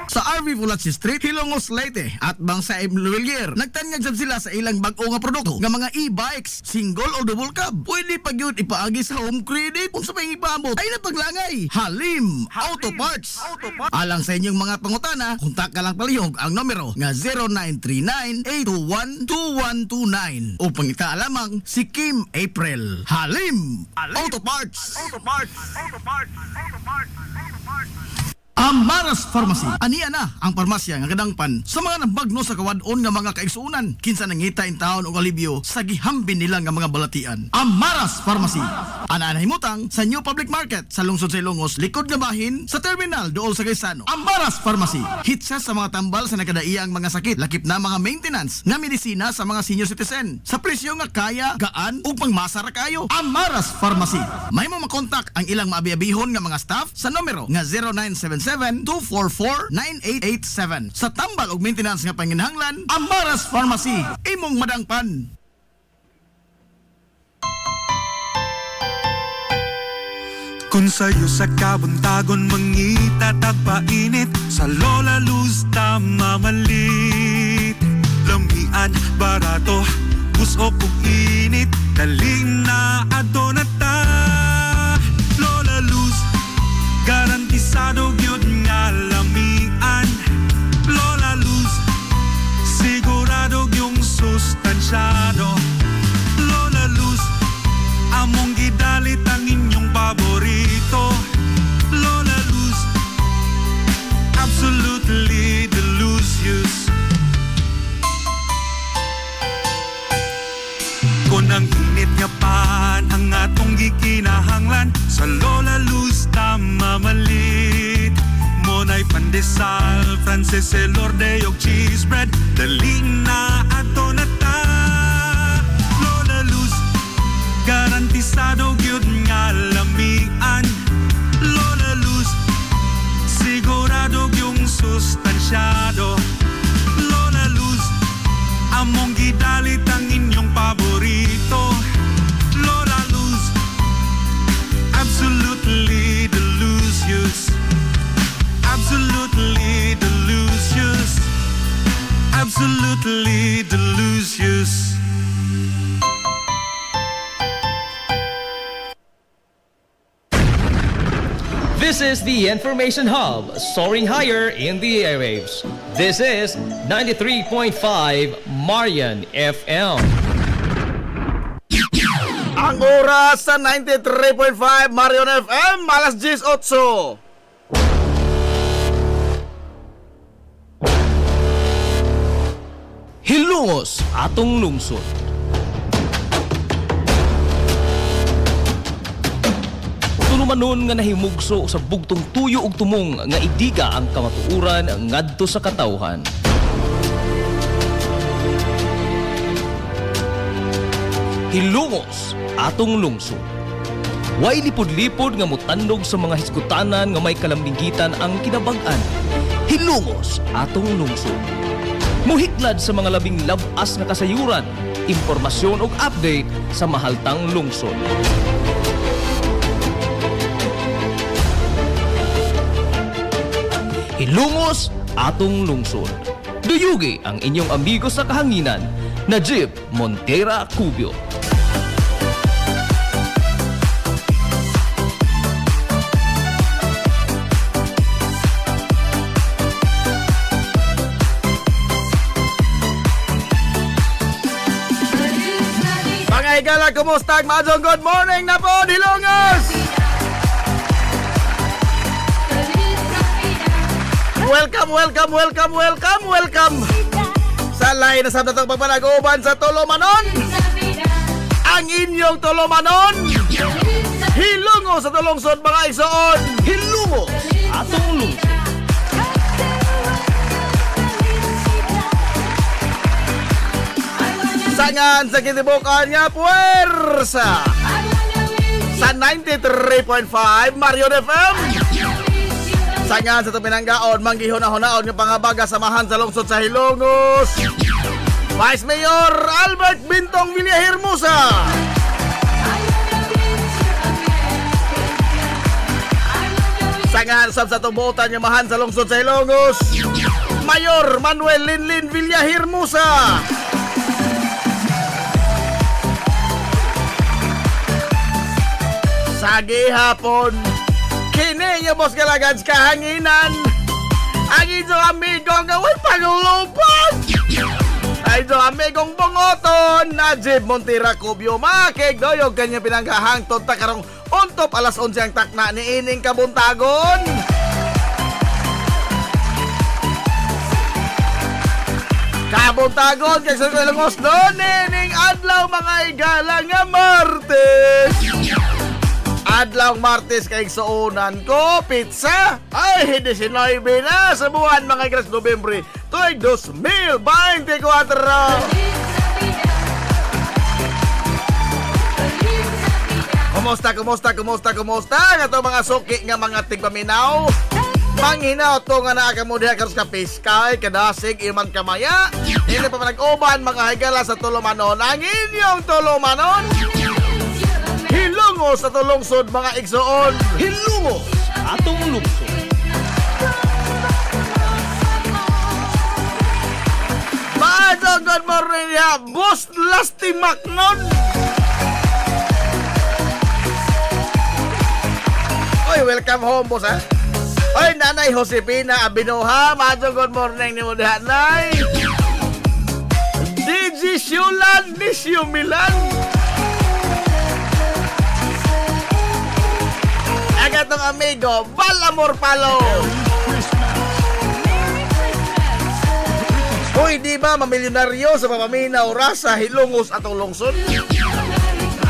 [SPEAKER 2] Sa RV Vulaci Street, Hilongos, Leyte at Bangsa Emluelier. Nagtanyag sab sila sa ilang bag-o nga produkto nga mga e-bikes, single o double cab. Pwede pa gyud ipaagi sa home credit kung sa pangipabot ay napaglangay. Halim Auto Parts. Alang sa inyong mga pangutana, kontak ka lang palihog ang numero nga 0939-821-2129 o pangita lamang si Kim April. Halim Auto Parts. Amaras Pharmacy. Aniya na ang parmasya nga kadangpan sa mga nabagno sa kawadon nga mga kaigsuunan. Kinsa nangita in taon og alibyo sa gihambin nila nga mga balatian. Amaras Pharmacy. Ana himutang sa New Public Market sa lungsod sa Ilongos, likod nga bahin sa terminal dool sa Gaisano. Amaras Pharmacy. Hitsa sa mga tambal sa nakadaiyang mga sakit, lakip na mga maintenance nga medisina sa mga senior citizen. Sa presyo nga kaya, gaan ug pangmasara kayo. Amaras Pharmacy. May mo makontak ang ilang maabi-abihon nga mga staff sa numero nga 0977-244-9887. Sa tambal og maintenance nga panginahanglan, Amaras Pharmacy. Imong madangpan.
[SPEAKER 13] Kung sa'yo sa kabuntagon mangita tagpainit, sa Lola Luz mamalit. Lamian, barato, gusto kong init, daling na ato na ta. Lola Luz, garantisado yun nga lamian. Lola Luz, sigurado yung sustansyado. Lola Luz, among gidalit ang inyong paborito. Lola Luz, absolutely delicious. Kung ang init nga pan ang atong gikinahanglan, sa Lola Luz na mamalit. Monay pandesal, Frances Elorde og cheese bread, daling na ato na ta. Lola Luz, garantisado gyud nga lamian. Lola Luz, sigurado yung sustansyado. Lola Luz, among gidalit ang inyong paborito. Lola Luz, absolutely delicious. Absolutely delicious. Absolutely delicious.
[SPEAKER 11] This is the Information Hub, soaring higher in the airwaves. This is 93.5 Marian FM.
[SPEAKER 2] Ang oras sa 93.5 Marian FM, alas 10:08.
[SPEAKER 11] Hilongos atong lungsod. Tunumanon nga nahimugso sa bugtong tuyo ug tumong nga idiga ang kamatuuran ngadto sa katawhan. Hilongos atong lungsod. Way lipod-lipod nga mutandog sa mga hiskutanan nga may kalambigitan ang kinabag-an. Hilongos atong lungsod. Muhiklad sa mga labing labas nga kasayuran, impormasyon ug update sa mahaltang lungsod. Hilongos atong lungsod. Duyugi ang inyong amigo sa kahanginan, Najib Montera Cubio.
[SPEAKER 2] Gala, kumusta? Madong good morning na po, Hilongos! Welcome sa Salay na sabda tong pagpanag-uban sa Tolomanon. Ang inyong Tolomanon. Hilungo sa tulungsod mga igsoon. Hilungo atong lungsod. Sangan sa kitibukan nga puwersa sa 93.5 Marion FM. Sangan sa tuminanggaon manggihuna-hunaon nga pangabaga samahan sa lungsod sa Hilongos. Vice Mayor Albert Bintong Villahermosa. Sangan sa tubutan nga mahan sa lungsod sa Hilongos. Mayor Manuel Linlin Villahermosa. Sa gihapon, kini nga boss kalagans kahanginan. Ang inyong amigong gawin paglupan. Ang inyong amigong bungoton, Najib Montira Cubio, makig doyog kanya pinanggahangtod ta karong untop alas 11 ang takna ni ining kabuntagon. Kabuntagon kay sa Ilongos doon ining adlaw mga igala nga Martes. Adlaw Martes kay suunan ko pizza ay 19 na sa buwan mga igras Nobyembre tuig 2024. Kumusta nga to mga suki nga mga tigpaminaw. Manghinaw to nga naa kamo diha karos ka piskay kadasig iman kamaya. Dili pa nag-uban mga higala sa Tolomanon. Ang inyong Tolomanon. Hilungo sa tulungsod mga igsoon. Hilungo atong lungsod. Madong good morning ya, Boss Lasty Macnon. Oy, welcome home boss ha. Oy, Nanay Josepina Abinoha, madong good morning ni mo diha nay. DJ Shulan Nisyo Milan. Agatong amigo, Balamor Palo. Uy, di ba mamilyonaryo sa pamaminaw rasa Hilongos atong lungsod?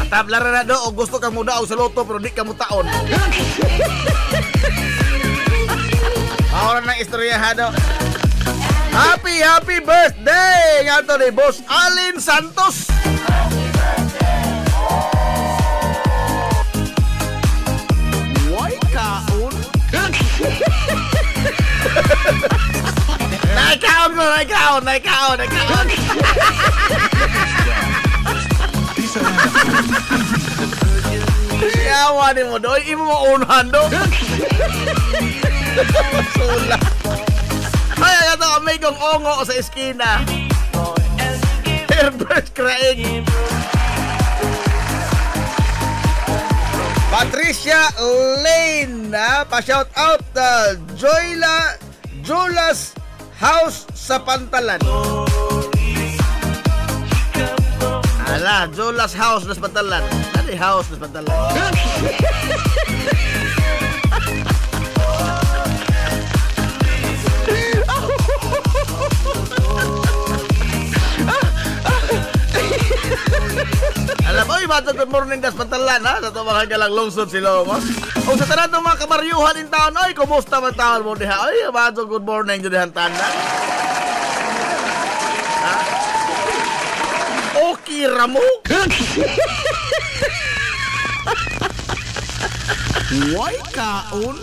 [SPEAKER 2] Tablara na do, o gusto kang mudaog sa loto pero di ka mutaon. Ahora ng istorya ha do. Happy birthday nga to ni Boss Alin Santos. Naikaon. Yawa ni mo doy, imo mo unahan do. Sula. Ay, ito kami kong ongo sa eskina. Herbert Craig. Patricia Lane, pa-shout out Jolas House sa Pantalan. Ala, Jolas House sa Pantalan. Ano house sa Pantalan? Alam mo, good morning das Pantalan ha. Sa ito mga galang lungsod Silongos. O sa tanan ng mga kamaryuhan in town, ay, kumusta man taon mo diha? Ay, good morning to dihan tanan. Ha? Okay ra mo? Why kaon?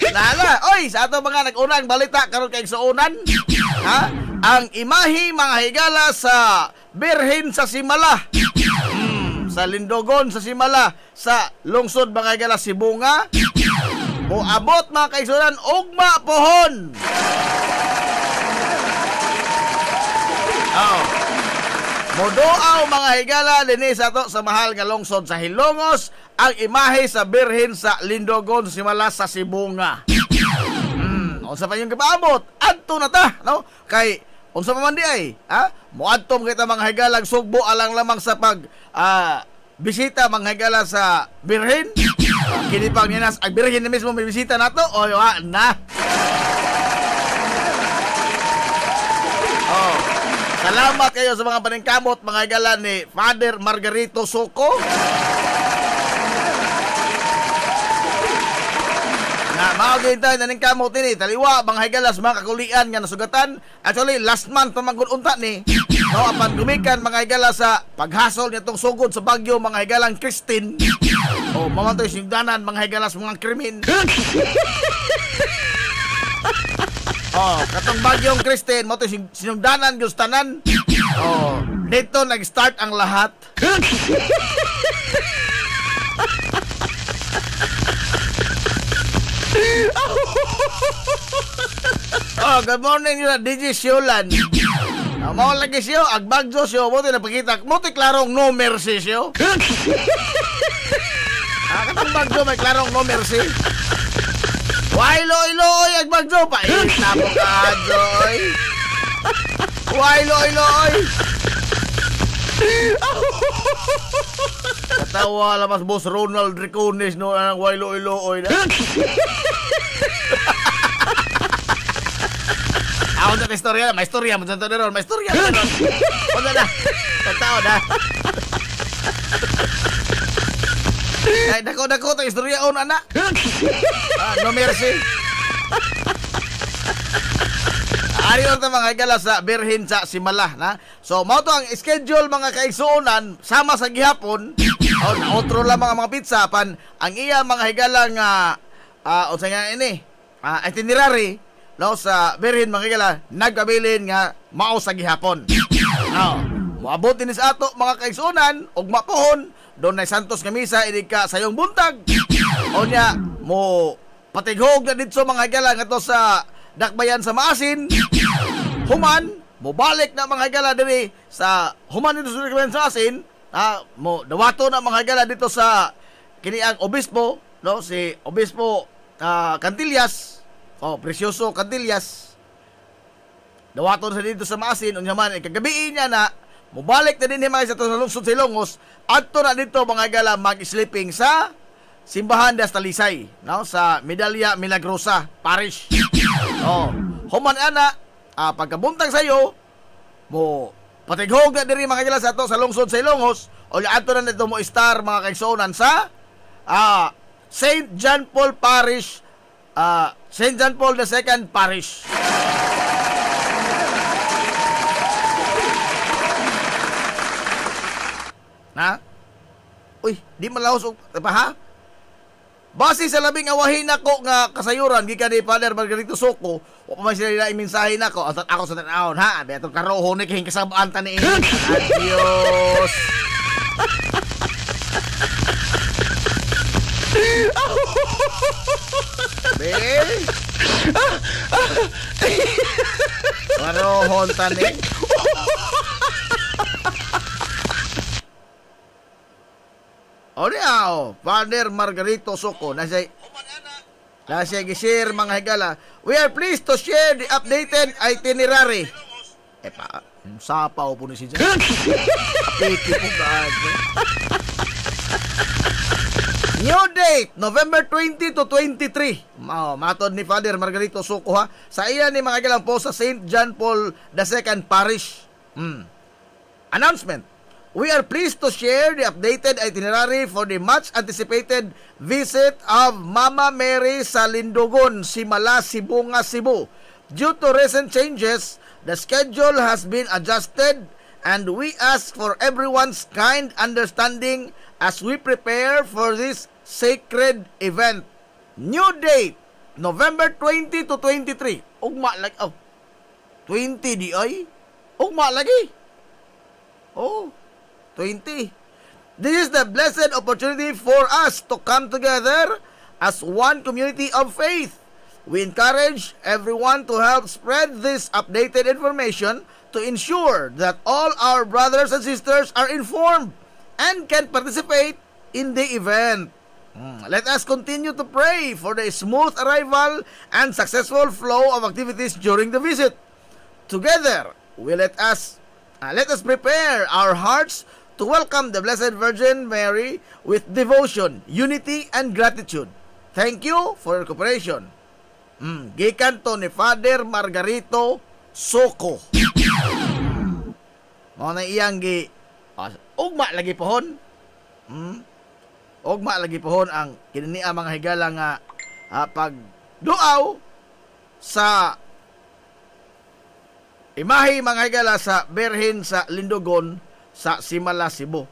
[SPEAKER 2] Nala, oy, sa ato mga nag-unang balita karon kay suunan, ha? Ang imahe mga higala sa Birhen sa Simala. Sa Lindogon sa Simala sa lungsod mga higala Sibunga. Moabot mga kaigsunan ugma pohon. Modoaw mga higala dinhi sa to sa mahal nga lungsod sa Hilongos ang imahe sa Birhen sa Lindogon Simala sa Sibunga. Unsa pa yung kapaabot? Adto na ta, no? Kay unsa pa man di ay, ha? Moadtom kita mga higalag sugbo alang lamang sa pag bisita mga higala sa Birhen. Kini pang ninas, ang birhen na mismo may bisita na to, o na. Oh, salamat kayo sa mga paningkamot, mga higala ni Father Margarito Soco. Na maugin tayo na ning kamot ni taliwa mga higalas mga kakulian nga nasugatan. Actually last month pamangkon unta ni no apan dumikan mga higalas sa paghasol nitong sugod sa bagyo mga higalang Christine. Oh mamantoy sindanan mga higalas mga krimen. Oh katong bagyong Christine mo to sinugdanan gustanan. Oh dito nag-start ang lahat. Oh, good morning yun, DJ Siolan. Mao lagi siyo, agbagjo siyo, mo tayo napakita, mo tayo klarong no mercy siyo. Katong bagjo may klarong no mercy. Wailoy, agbagjo pa. Tapo ka, Joy. Wailoy. Katawa lamas boss Ronald Ricones no ang wailoy na. Ako na istorya, may istorya mo sa ron, may istorya mo ron. Ano na? Tagtao na. Ay, dako to istorya on anak. No mercy. Ari on ta mga higala sa birhin sa Simala na. So mao to ang schedule mga kaigsuonan sama sa gihapon. Oh, na outro lang mga pizza pan ang iya mga higala nga unsa nga ini? Itinerary no sa birhin mga higala nagpabilin nga mao sa gihapon. Moabot din sa ato mga kaigsuonan og mapuhon doon na Santos nga misa idi ka sayong buntag. O nya mo patighog na dito mga higala nga to sa dakbayan sa Maasin. Human, mobalik na mga higala diri sa human dito sa dakbayan sa Maasin. Mo dawato na mga higala dito sa kiniang obispo, no, si Obispo Cantillas. Oh, Precioso Cantillas. Dawato na dito sa Maasin, unya man kagabi niya na mobalik na din mga sa lungsod sa Ilongos. Adto na dito mga higala mag-sleeping sa Simbahan de Talisay, no, sa Medalya Milagrosa Parish. Oh, human ana pagkabuntag sayo mo patighog na diri mga higala sa ato sa lungsod sa Ilongos o adto na dito mo star mga kaigsuonan sa St. John Paul Parish, St. John Paul II Parish. Na? Uy, di malawos pa ha? Base sa labing awahin nako nga kasayuran gikan ni Father Margarito Soco, o pa man sila nila imensahe nako ako sa tanawon ha, beto karohon ni king kasabaan ta ni. Adios. Be. Karohon ta ni. Father Margarito Soco nasa gisir mga higala. We are pleased to share the updated itinerary. Sapaw po ni si Jan. Apiki po ba? New date, November 20 to 23. Matod ni Father Margarito Soco ha. Sa iya ni mga higala po sa St. John Paul II Parish. Announcement. We are pleased to share the updated itinerary for the much-anticipated visit of Mama Mary sa Lindogon, Simala, Sibunga, Cebu. Due to recent changes, the schedule has been adjusted and we ask for everyone's kind understanding as we prepare for this sacred event. New date, November 20 to 23. Ugma lagi. 20 di ay? Ugma lagi. 20. This is the blessed opportunity for us to come together as one community of faith. We encourage everyone to help spread this updated information to ensure that all our brothers and sisters are informed and can participate in the event. Let us continue to pray for the smooth arrival and successful flow of activities during the visit. Together, let us prepare our hearts to welcome the Blessed Virgin Mary with devotion, unity, and gratitude. Thank you for your cooperation. Gikan to ni Father Margarito Soko. Mao na iyang ugma lagi pohon. Ugma lagi pohon ang kininiya mga higala nga pag duaw sa imahe mga higala sa Berhen sa Lindogon sa Simala, Cebu.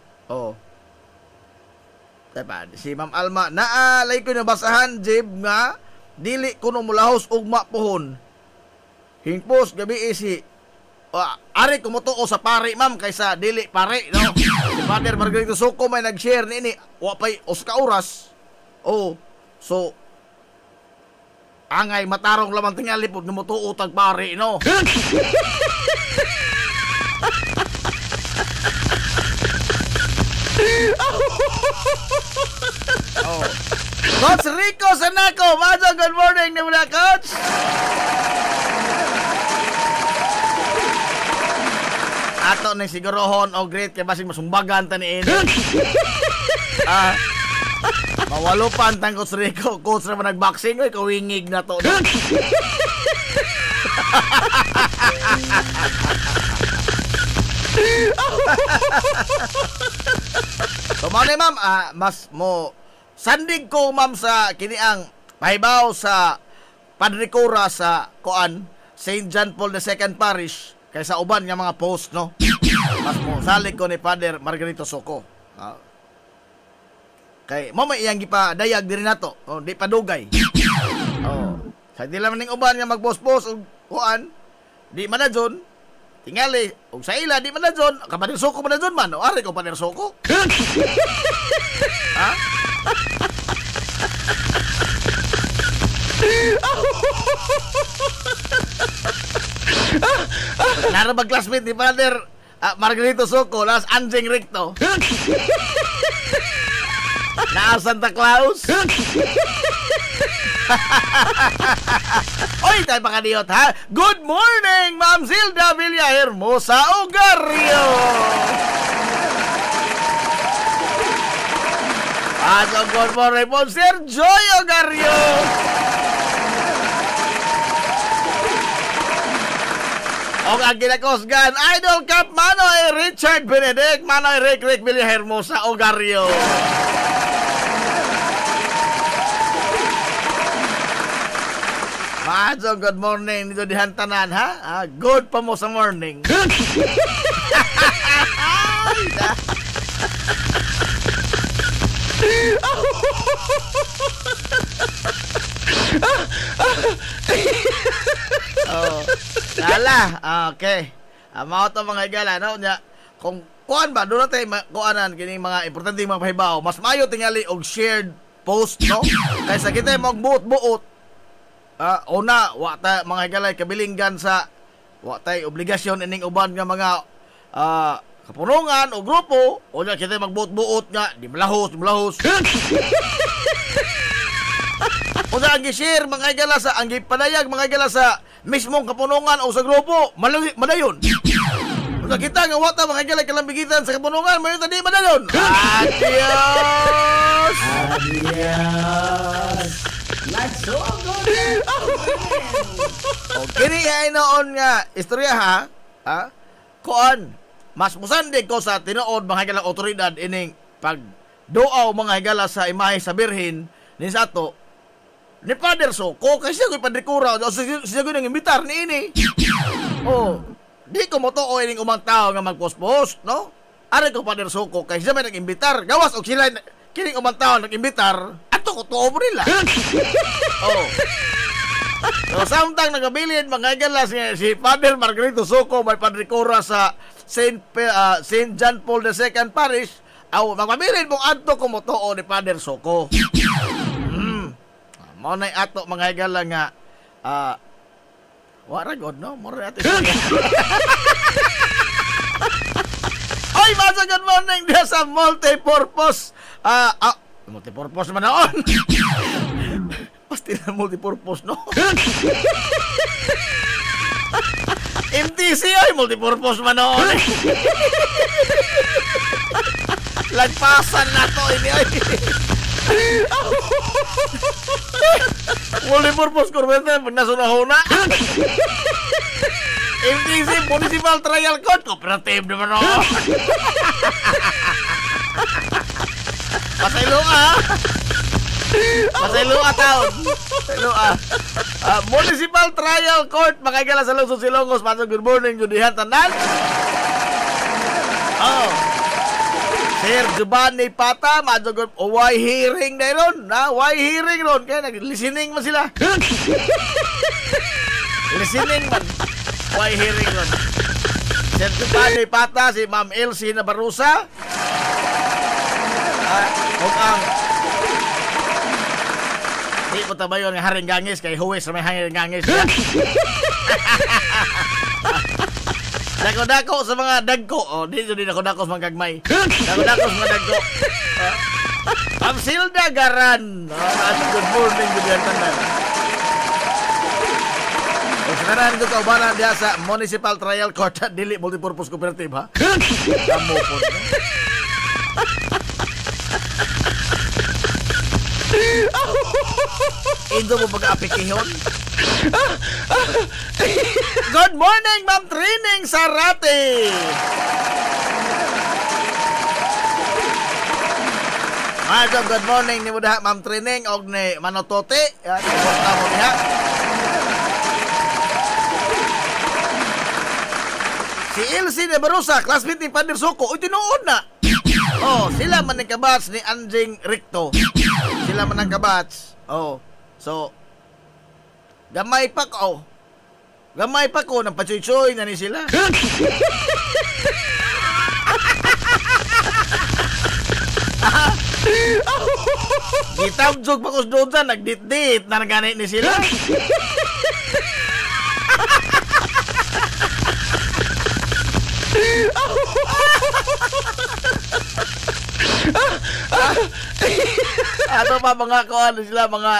[SPEAKER 2] Diba? Si Ma'am Alma, naalay ko na basahan, Jib, nga, dili ko no mulahos ugma pohon. Hingpos, gabi si, ari kumutuo sa pare, ma'am, kaysa dili pare, no? Si Father Margarito Soko may nag-share ni ini, wapay oska oras. So, angay matarong lamang tingali po, numutuo tag pare, no? Coach Rico Sanaco, Majo, good morning na muna, Coach. Ato ni sigurohon o great kay basig masumbagan ta ni Eno. Mawalupan tang Coach Rico, coach na nag-boxing, kawingig na to. No? So, ma'am, mas mo sandig ko, ma'am, sa kiniang pahibaw sa Padre Cura sa Kuan, St. John Paul II Parish, kaysa uban nga mga post, no? Mas mo salig ko ni Father Margarito Soko. Kay mo may iyang gipadayag diri nato, di padugay. Sa di lamang ning uban nga mag-post-post og Kuan, di manadyon. Tingali, og sa ila, di man na dyan. Kapadir Soko man na dyan man. O, ari ko Padir Soko. Ha? Narabag classmate ni Father Margarito Soko, las Anjing Ricto. Na Santa Claus. Oy, tayo pakadiyot, ha? Good morning, Ma'am Zilda Villahermosa Ogario. At good morning po, Sir Joy Ogario. O ang kinakosgan, Idol Cup Manoy Richard Benedict, Manoy Rick Villahermosa Ogario. Majo, good morning dito dihantanan, ha? Good pa mo sa morning. Okay. Mao to mga igala, no? Kung kuan ba, doon natin kuanan kining mga importante mga pahibaw, mas mayo tingali og shared post, no? Kaysa kita magbuot-buot. Una, wata mga higalay kabilinggan sa watay obligasyon ining uban nga mga kapunungan o grupo, o na kita magbuot-buot nga di malahos. O na ang gi-share mga higala sa ang gipanayag mga higala sa mismong kapunungan o sa grupo, madayon. O na kita nga wata mga higalay kalambigitan sa kapunungan, mayon tadi madayon. Adios. Let's go. Kini ay noon nga istorya, ha? Kuan, mas musandig ko sa tinuod mga higalang otoridad ining pag duaw mga higala sa imahe sa Birhen ni sato ni Father Soko kasi siya ko'y Padre Cura o siya ko'y nang imbitar ni ini. Di ko mo to o ining umang tao nga magpost-post, no? Ari ko Father Soko kasi siya may nag-imbitar gawas o sila kining umang tao nag-imbitar ato ko to over nila. So, samtang nagabilin mga higala si Father Margarito Soko may Padre Cura sa St. John Paul II Parish, magpabilin mong ato kumutuo ni Father Soko. Mao na ato mga higala nga wala god, no? Mura ato siya. Oy, masa good morning dia sa multipurpose multipurpose man noon. Pasti na multipurpose, no? MTC ay multipurpose man noon. Lagpasan na to ini ay. Multipurpose kurbenta nasunahuna. MTC Municipal Trial Court Cooperative naman o. Pasaylo taon. Municipal Trial Court makagala sa Lungsod Silongos. Good morning judihan tanan. Sir Giovanni Pata, madugod why hearing na ron, na why hearing ron, kaya nag-listening man sila. Listening man, why hearing ron. Sir Giovanni Pata, si Ma'am Elsie Nabarusa, ang di ko tabayon ng haring gangis, kay huwes may haring gangis. Dako-dako sa mga dagko. Dito din dako-dako sa mga gagmay. Dako-dako sa mga dagko. Ma'am Silda Garan. Good morning, good afternoon. Sekarang ko kaubanan dia sa Municipal Trial Court dili Multipurpose Cooperative ha. Kamu po. Indo mo pag-apikihon. Good morning, Ma'am Trining Sarate. Good morning ni mudah Ma'am Trining og ni Manotote. Yan, iporta mo niya. Si Elsie Nabarusa, classmate ni Pader Suko. Uy, tinuod na. Sila man ang kabats ni Anjing Ricto. Sila man ang kabats. So, gamay pa ko ng pachoy-choy na ni sila. Gitabjog pa ko doon sa nagdit-dit na naganit ni sila. Ato pa mga kuan sila mga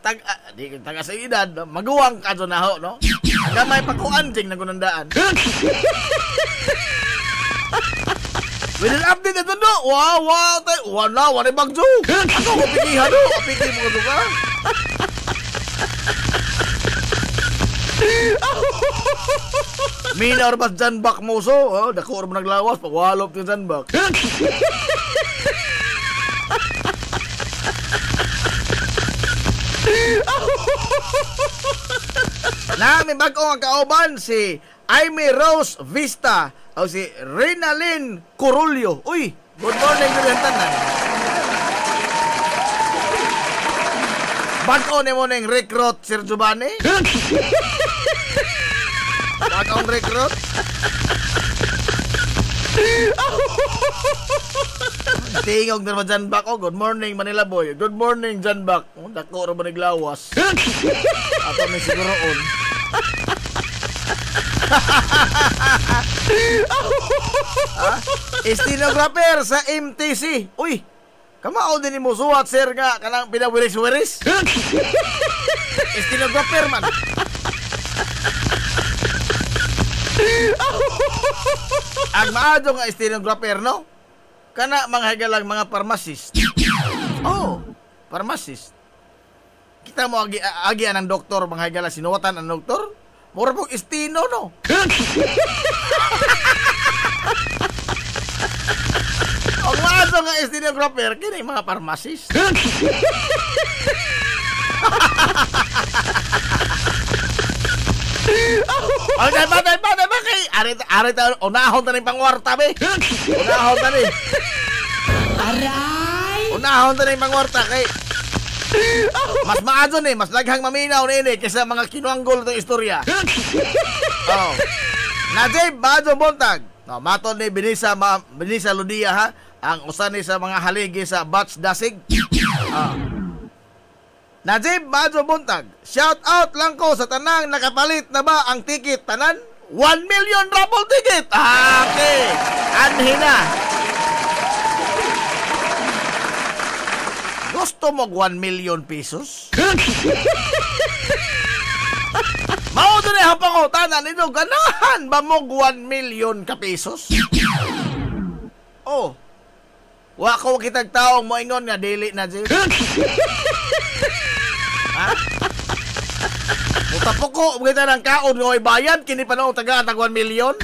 [SPEAKER 2] taga sa edad maguwang kadto na ho no. Gamay pa ko anjing na gunandaan. With an update ito no. Wala bagjo. Ako ko pikihan do, piki mo to ka. Mina or bas janbak mo so, dako or naglawas pag walop ti janbak. May bago ang kauban si Aimee Rose Vista o si Renalyn Corulio. Uy, good morning good tanan. Bago ni mo nang recruit Sir Giovanni. Bagong recruit. Tingog na Jan Bak. Good morning Manila boy. Good morning Jan Bak. Dako ra ba naglawas? Ato may siguroon. Stenographer sa MTC. Uy, kamao din mo suwat sir nga kanang pinawiris-wiris. Stenographer man. Ang maadyo nga stenographer no? Kana mga hagalang mga pharmacist. Pharmacist. Kita mo agi ang doktor mga hagala sinuwatan ang doktor. Mura pong estino no. Ang maadyo nga stenographer kini mga pharmacist. Patay kay arita unahon ta ning pangwarta be. Unahon ta ni. Aray. Unahon ta ning pangwarta kay mas maadyo ni, mas laghang maminaw ni kaysa mga kinuanggol tong istorya. Najib maadyo buntag. No, maton ni Benisa Ludia ha, ang usa ni sa mga haligi sa Batch Dasig. Najib maadyo buntag. Shout out lang ko sa tanang nakapalit na ba ang ticket tanan? 1 million raffle ticket. Okay. Anhina. Gusto mo 1 million pesos? Mao doon ay hapangutan nito ganahan ba mo 1 million ka pesos? Oh. Wa ko kitag taong moingon nga dili na Jim. Ha? Mutapok ko, kita ng kaon ng bayad, kini pa noong taga 1 million.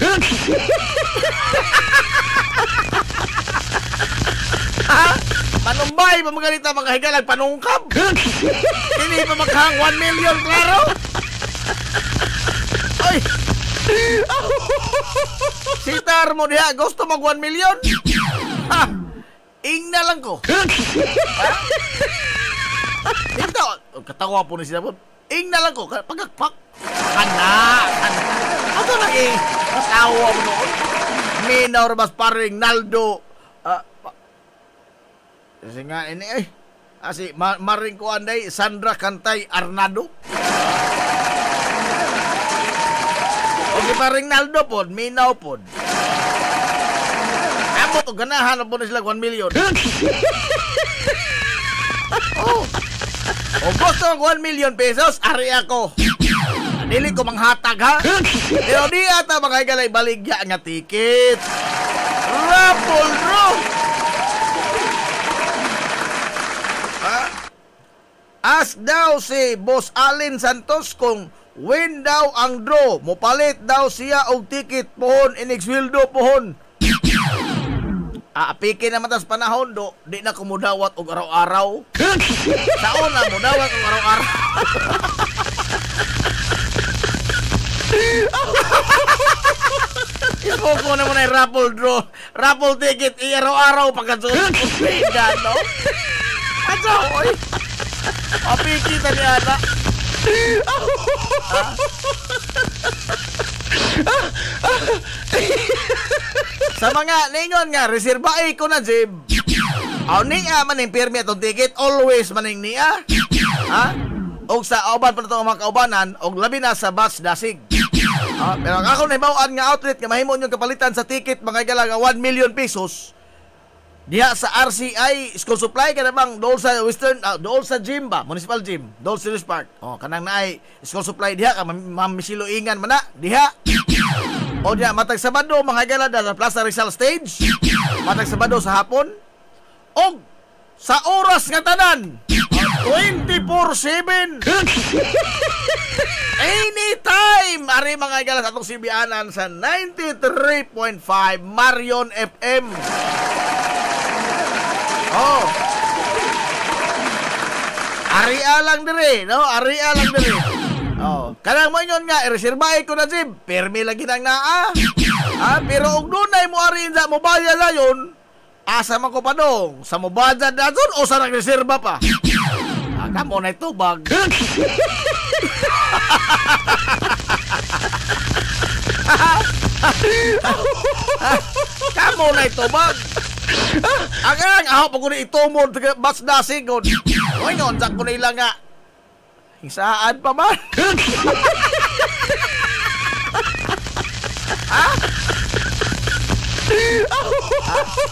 [SPEAKER 2] Ha? Panumbay, pamagalita makahigalag panungkap. Kini pa maghang 1 million, klaro. Oy! Sitar mo diha, gusto mag 1 million? Ha? Ing na lang ko. Ha? Dito, katawa po ni sila po. Ing na lang ko, pagkakpak. Kana. Ako lagi. Tawa mo noon. Minor mas paring Naldo. Kasi nga ini Asi maring ko anday Sandra Cantay Arnado. Okay, paring Naldo po, minaw po. Amo to ganahan po na sila 1 million. Oh. O gusto ng 1 million pesos, ari ako. Dili ko manghatag ha. Pero di ata makaigalay baligya nga ticket. Raffle draw. Ask daw si Boss Alin Santos kung win daw ang draw. Mupalit daw siya og ticket pohon, inexwildo pohon. Piki naman tas panahon do, di na kumudawat og araw-araw. Saon na mudawat og araw-araw. Ipoko na mo na yung raffle draw. Raffle ticket, i-araw-araw pagkasunod ko pida, no? Atso, oy. Piki ta ni Ana. Sa mga ningon nga, reserbaay ko na, Jim. Aw niya maning pirmi atong ticket, always maning niya. Ha? Og sa auban pa itong mga kaubanan, og labi na sa bus dasig. Pero ako nahibawaan nga outlet nga mahimo nyo kapalitan sa ticket mga galaga 1 million pesos. Diha sa RCI School Supply ka namang dool sa Western, dool sa gym ba? Municipal Gym, dool sa Serious Park. Kanang naay School Supply diha ka mamisiluingan man na, diha. O diya, matag Sabado, mga galada sa Plaza Rizal Stage. Matag Sabado sa hapon. O sa oras nga tanan, 24/7. Anytime! Ari mga galas atong sibianan sa 93.5 Marion FM. Oh. Aria lang dire, no? Aria lang dire. Oh, kanang mo yun nga, i-reservay ko na, Jim. Permi lagi nang naa. Pero og dunay mo arin sa mobile na yun, asa man ko pa dong? Sa mobile na dun o sa nag-reserva pa? Kamo na ito, bag. Kamo na ito, bag. Agang, ako pag ko na itumod, bas dasigod. O yun, sak ko na ilang nga. Saan pa man?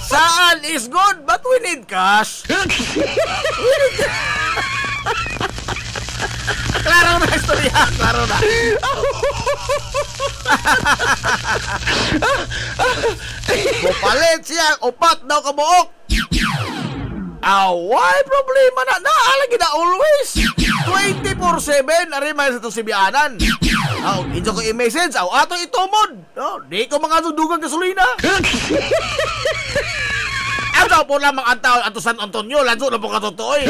[SPEAKER 2] Saan is good, but we need cash. Klaro na istorya, klaro na. Mupalit siya, upat daw kabuok. Why problema na? Naalagi na always. 24/7 ari man sa itong sibianan. Idyo ko i-message. Ato itumod. Di ko mga dugang gasolina. Daw po lang mga antaon ato San Antonio. Lanso na po katotoo eh.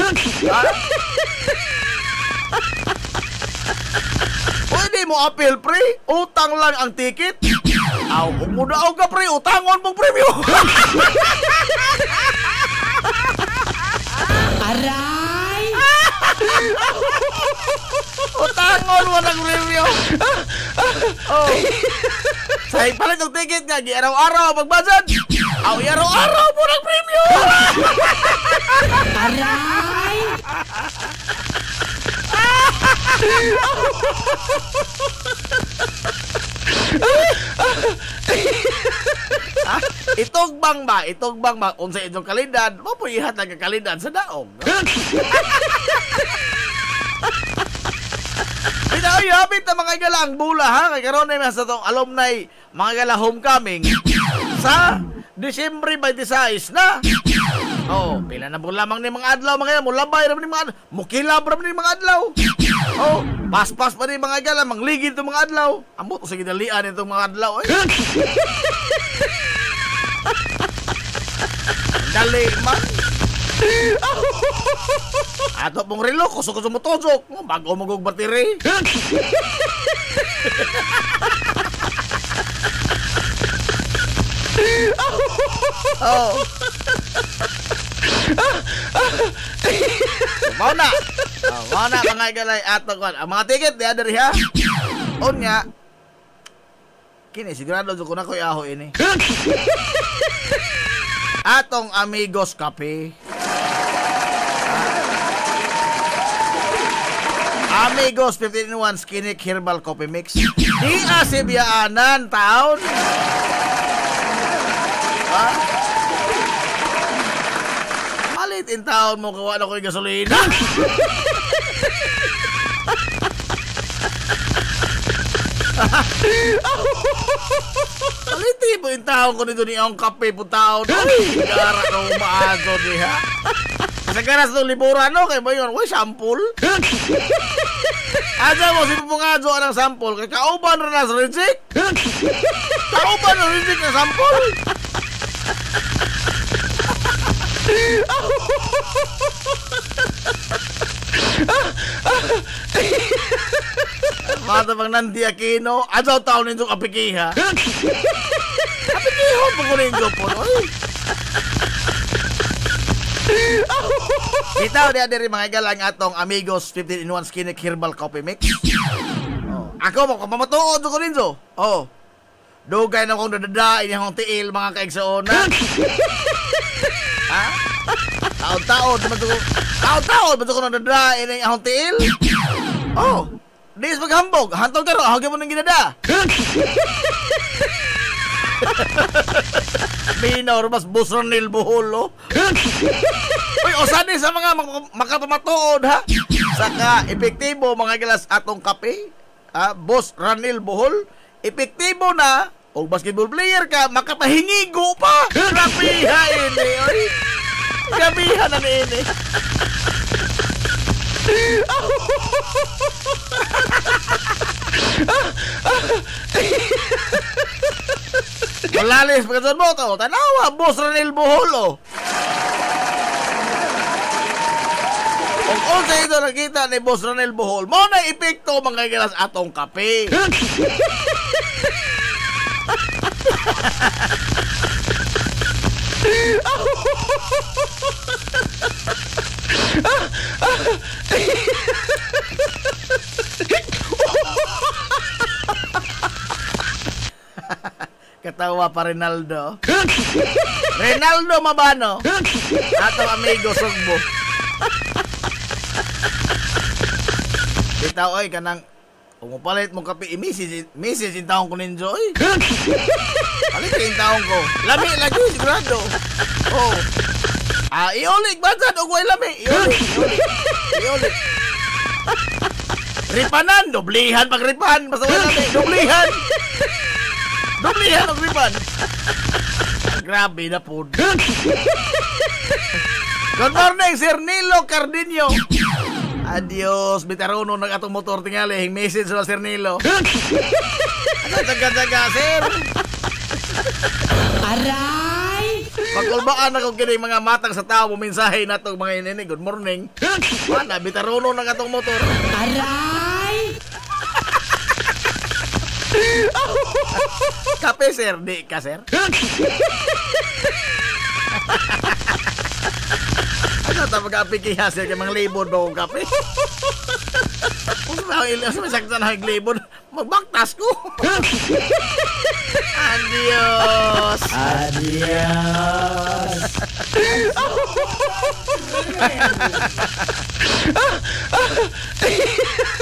[SPEAKER 2] Pwede mo appeal pre. Utang lang ang ticket. Umudaw ka pre. Utangon mong premyo.
[SPEAKER 14] Aray!
[SPEAKER 2] Utangon mo ng review. Say pala yung ticket nga, araw-araw magbazad. Araw-araw mo ng premyo.
[SPEAKER 14] Aray!
[SPEAKER 2] Itugbang ba? Unsa inyong kalidad? Mapuyihat lang ang kalidad sa daong. Ay, habit na mga galang bula ha. Kay karon na sa itong alumni mga gala homecoming sa Disyembre 26 na. Oh, pila na po lamang ni mga adlaw mga yan. Mulabay ram ni mga adlaw. Mukilab ram ni mga adlaw. Oh, pas-pas pa ni mga gala. Mangligid itong mga adlaw. Amot ko sa ginalian itong mga adlaw. Dali man. Ato pong relo, kusok mo tojok. Bago magog bateri. Oh. Mau na. Mau na mga galay ato kon. Ang mga ticket di ada ha. Unya. Kini sigurado ko na ko iaho ini. Atong Amigos Cafe. Amigos 15-in-1 Skinny Herbal Coffee Mix. Di asibiyaanan taon. Ha? Malit in taon mo kawa na ko yung gasolina. Maliti po yung taon ko nito ni ang kape po taon. Ay, gara ka umaaso niya. Sa garas ng liburan, no? Kaya ba yun? Uy, sample. Aja mo, sino po nga doon ang sample? Kaya kauban na sa rejik. Kauban na rejik na sample. Mata bang Nandi Aquino, ajaw taon nito kapikiha. Kapikiho po ko ninyo po. Bitaw dia dari mga galang atong Amigos 15-in-1 Skinny Herbal Coffee Mix. Oh. Ako mo, kapamatuod ko ninyo. Oh. Dugay na kong dadadain yung tiil mga kaigsaona. Ha? Taon-taon ba ko nadadain yung akong tiil? Oh. Di is maghambog. Hantol ka ro. Hagyan mo ng ginada. Minor, mas busranil buholo. Uy, osani sa mga makapamatuod ha. Saka, epektibo mga gilas atong kape. Boss Ranil Bohol. Epektibo na. O basketball player ka, makapahingigo pa. Grabiha ini. Oy. Grabiha na ni ini. Malalis pagkatun mo to. Tanawa, Boss Ranil Boholo. Kung unsa ito nakita ni Boss Ranil Bohol, mo na epekto mga gilas atong kape. Katawa pa Rinaldo. Rinaldo Mabano. Atong amigo Sugbo. Bitaw oy kanang umupalit mo kape message in taong ko ninyo oy. Palit in taong ko. Lami lagi sigurado. Oh. Iolik bansa og way lami. Iolik. Ripanan, doblihan pag ripan. Basta wala lami, doblihan. Doblihan ang ripan. Grabe na po. Good morning, Sir Nilo Cardinio. Adios, bitarono ng atong motor tingali. Message sa Sir Nilo. Ano, tsaga-tsaga, Sir?
[SPEAKER 14] Aray!
[SPEAKER 2] Pagkulbaan ako kining mga matang sa tao, mensahe na itong mga inini. Good morning. Wala, bitarono ng atong motor.
[SPEAKER 14] Aray!
[SPEAKER 2] Kape, Sir? Di ka, Sir? Ano ito mag-apikiha, Sir? Kaya mga libod ba kong kape? Kung may sakta na libod, magbaktas ko. Adios! Adios!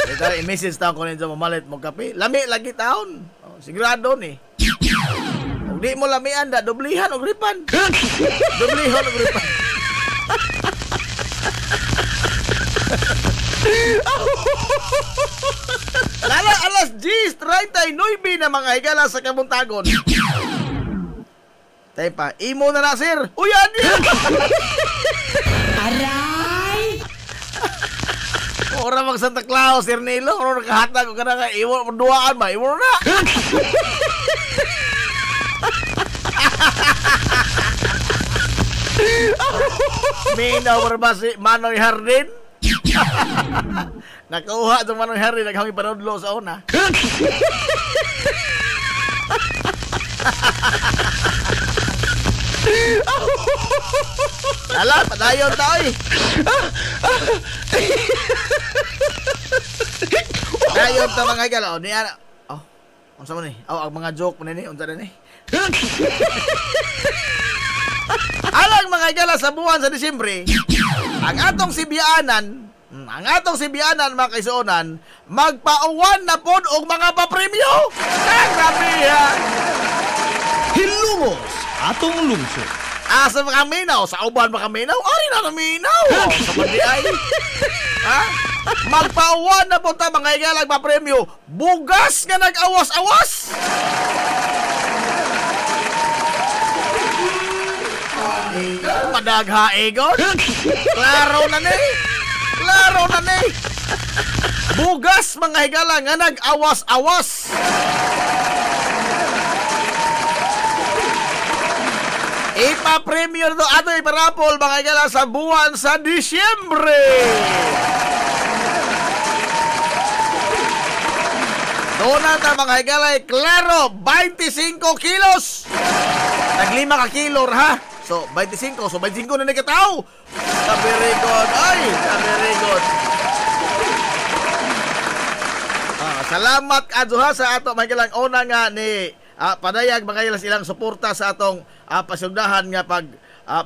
[SPEAKER 2] Ito, i-message taon ko ninyo mamalit mo kape. Lami lagi taon. Oh, sigurado ni. Kung di mo lamian da, doblihan o gripan. Doblihan o gripan. Lala alas 10:39 na mga higala sa Kabuntagon. Tayo pa, imo na na, sir. Uyan niya!
[SPEAKER 14] Aray!
[SPEAKER 2] Ora mag Santa Claus, Sir Nilo. Ora nakahatag ko ka na nga. Iwan mo duwaan ba? Iwan mo na. Minaw mo ba si Manoy Hardin? Nakuha itong Manoy Hardin. Naghangi panudlo sa una. Ala, padayon tayo eh. Padayon ta mga igala. Ni ana. Oh, unsa man ni? Oh, ang mga joke man ni, unsa na ni? Alang mga igala sa buwan sa Disyembre, ang atong Sibianan mga kaisuonan, magpauwan na pod og mga papremyo. Grabe ha.
[SPEAKER 11] Hilumos atong lungsod.
[SPEAKER 2] Asa mga minaw? Sa uban mga minaw? Ari na minaw. Sa pandi ay. Ha? Magpauwan na po ta mga igalag papremyo. Bugas nga nag-awas-awas. Madagha egon. Klaro na ni. Bugas mga higala nga nag-awas-awas. Ipa-premium to ato iparapol mga igala sa buwan sa Disyembre. Doon na mga igala klaro 25 kilos. Naglima ka kilo ha. So 25 na nakataw. Very good. Very good. Salamat adto sa ato mga igalang una nga ni padayag mga ilang silang suporta sa atong pasugdahan nga pag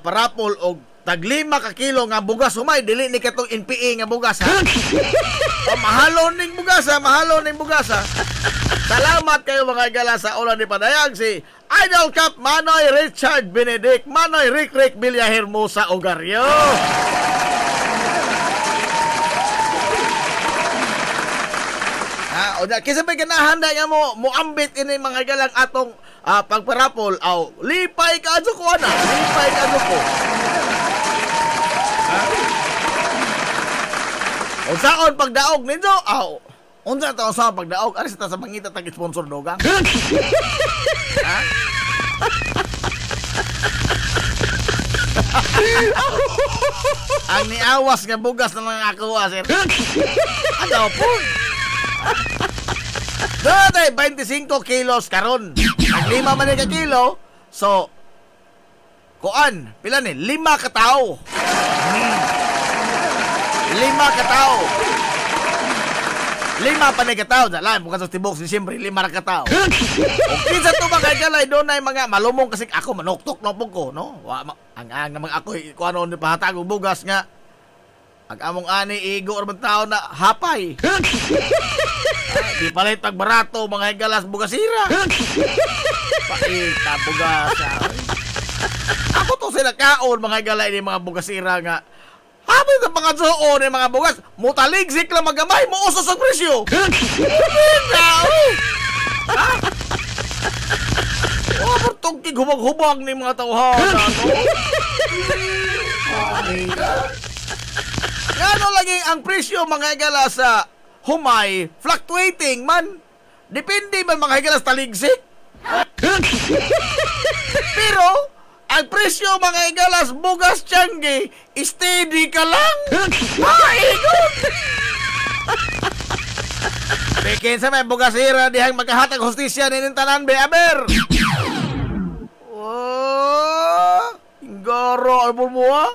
[SPEAKER 2] parapol og taglima ka kilo nga bugas humay dili ni katong NPA nga bugas ha. Mahalon ning bugas ha. Salamat kayo mga igala sa ulan ni padayag si Idol Cap Manoy Richard Benedict, Manoy Rick Villahermosa Ogaryo. Kisa may ganahan na nga mo ambit ini mga galang atong pagparapol aw lipay ka adto ko ko. Unsaon pagdaog ninyo? Unsa ta sa pagdaog? Ari sa mangita tag sponsor dogang. Ha? Ang niawas nga bugas na mga ako, sir. Ano po? Dati 25 kilos karon. Ang 5 man ka kilo. So kuan, pila ni? 5 ka tao. 5 ka tao. 5 pa ni ka tao. Dala, bukan sa tibok si Disyembre, 5 ra ka tao. O kinsa to mga galay doon ay mga malumong kasi ako manuktok na po ko, no? Ang mga ako kuan on pahatag og bugas nga. Ang among ani igo ra tao na hapay. Di palit pag barato mga higalas bugasira. Paita bugasa. Ako to sila kaon mga higalay ni mga bugasira nga. Habi sa mga suon ni mga bugas, mutaligsik lang magamay mo usos ang presyo. Ha? Oh, bertungkig hubag-hubag ni mga tauhan. Gano lagi ang presyo mga higala sa humay, fluctuating man. Depende man mga higalas taligsik. Pero ang presyo mga higalas bugas tiyanggi, steady ka lang. Maigot. Bikin sa may bugasira dihang magkahatag hustisya ninin tanan be aber. Oh, garo album mo ha.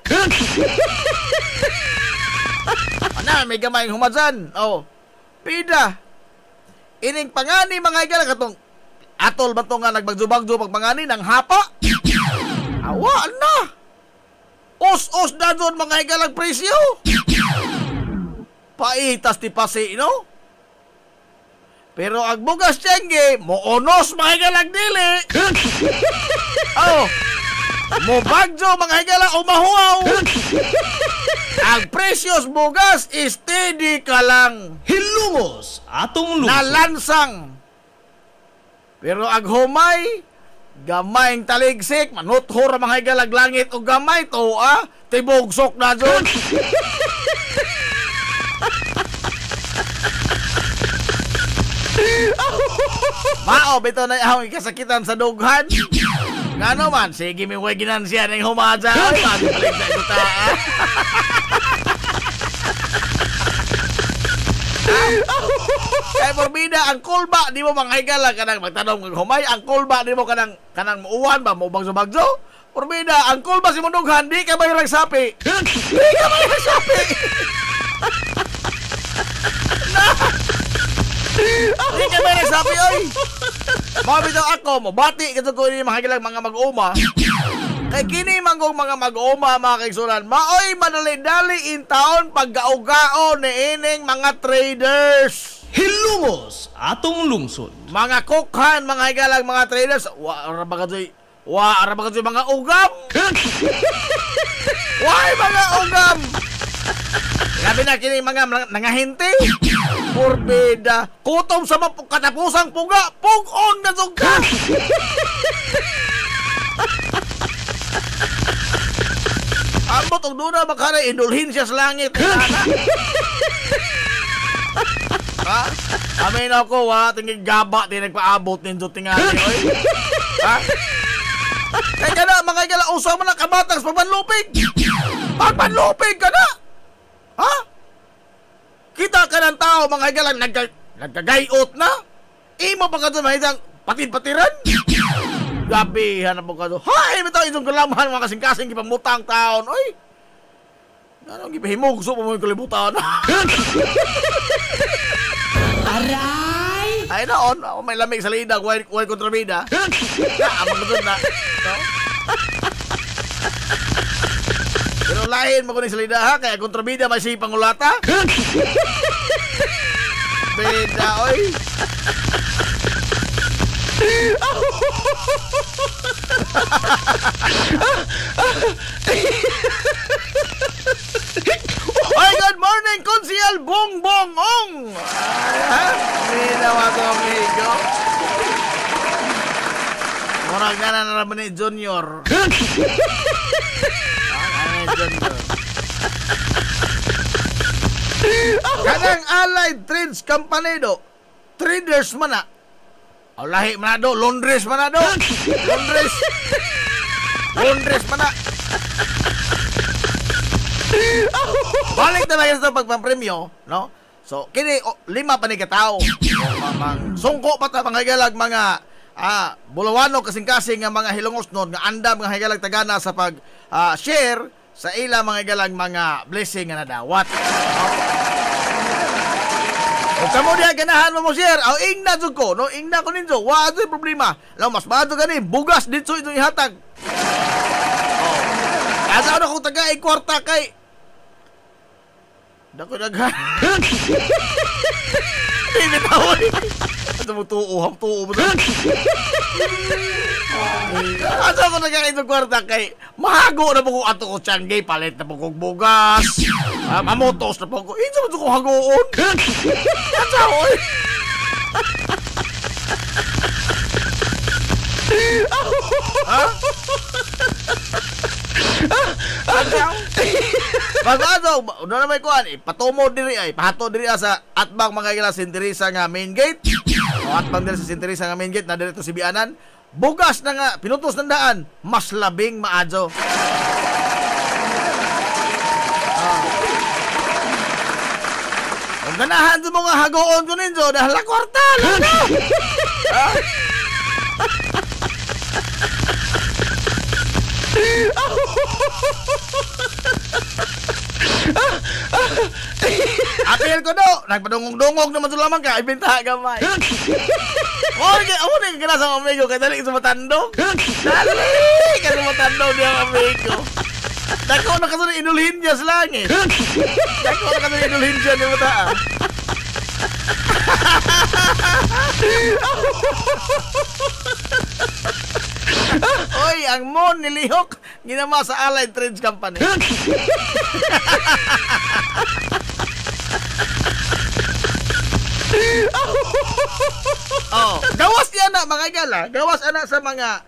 [SPEAKER 2] Ana, may gamay humadyan. Oh, pida. Ining pangani mga higala katong atol ba to nga nagbagjubagjo pagpangani ng hapa? Awa na. Os na doon mga higalang presyo. Paitas ti pasi, no? Pero ang bugas tiyengge, moonos mga higalang dili. Oh, mo bagjo mga higala umahuaw. Ang presyos bugas steady ka lang.
[SPEAKER 11] Hilumos atong lungsod.
[SPEAKER 2] Nalansang. Pero ang humay Gamay ang taligsik, manuthor mga higalag langit o gamay to, tibugsok na dyan. Mao, bito na yung kasakitan sa dughan. Nga naman, sige may way ginansya ng humadza. Ay, magpalig sa ito Kaya porbida, ang kulba, di mo manghigala kanang magtanong ng humay, ang kulba, di mo kanang muuwan ba, mo bagso-bagso? Porbida, ang kulba si Mundughan, di ka ba yung ragsapi? Di ka ba yung ragsapi? Di ka ba yung ragsapi, oy? Mabitaw ako, mabati kasi ko ini mahigilang mga mag-uma. Kay kini manggong mga mag-uma, mga kaigsunan, maoy madali-dali in taon paggaugao ni ining mga traders.
[SPEAKER 11] Hilungos atong lungsod.
[SPEAKER 2] Mga kukhan, mga higalang mga traders, ara ba kadoy mga ugam? Why mga ugam? Labi na kini mga nangahinti. Porbida, kutom sa katapusang puga, pug-on na sugka. Ambot og duna makara idulhin siya sa langit. Ha? Amin ako, tingig gaba din nagpaabot ninyo tingali, oy. Ha? Kaya ka na, mga igala, usaw mo na kabatang sa pagpanlupig. Pagpanlupig ka na! Ha? Kita ka ng tao, mga igala, nagkagayot na? Imo pa ka doon, mga isang patid-patiran? Gabi, hanap mo ka doon. Hay, bitaw, itong kalamahan, mga kasing-kasing, kipamutang taon, oy. Anong gipahimugso mo yung kalibutan?
[SPEAKER 14] Aray!
[SPEAKER 2] Ay naon, may lamig sa lidag, way kontrabida. Amang doon na. No? Pero lahin mo ko sa lidah, ha? Kaya kontrabida may sipang ulata. Beda, oy. Oy, good morning, Konsyal Bongbong Ong! Minawa ko, amigo. Murag na naman ni Junior. Kanang Allied Trades Campanedo, traders man na. O lahi man na do, Londres man na do. Londres man na. Balik na lang sa pagpampremyo, no? So, kini 5 pa ni katao. Sungko pa ta mga higalag mga bulawano kasing-kasing nga mga hilongos nun nga andam nga higalag tagana sa pag share sa ila mga higalag mga blessing nga nadawat. O kamo diha ganahan mo share, aw ingna jud ko, no? Ingna ko ninyo, wa ato problema. Law mas bato gani, bugas dito itong ihatag. Asa na kung taga kwarta kay dako daghan. Hindi tawon. Asa mo tuo mo. Asa ko taga kwarta kay mahago na po ko ato ko tiyanggay, palit na po kong bugas. Mamotos na po ko. Hindi mo ko hagoon. Asa oy. Ha? Pag-ano, doon na may kuhan, patumo diri ay, pahato diri sa atbang mga gila Sinterisa nga main gate. O atbang diri sa Sinterisa nga main gate, na dito si Bianan. Bugas na nga, pinutos ng daan, mas labing maadyo. Kung ganahan mo nga hagoon ko ninyo, dahil la kwarta, lalo! Apil ko do, nagpadungog-dungog naman sa lamang ka, ibinta gamay. Ako na yung sa amigo, kaya dali ka sumatandog. Dali ka sumatandog niya ang amigo. Dako na kaso na inulhin niya sa langit. Dako na kaso na inulhin siya ni Mataan. Oy, ang mon nilihok ginama sa Allied Trades Company. gawas niya na mga gala, gawas ana sa mga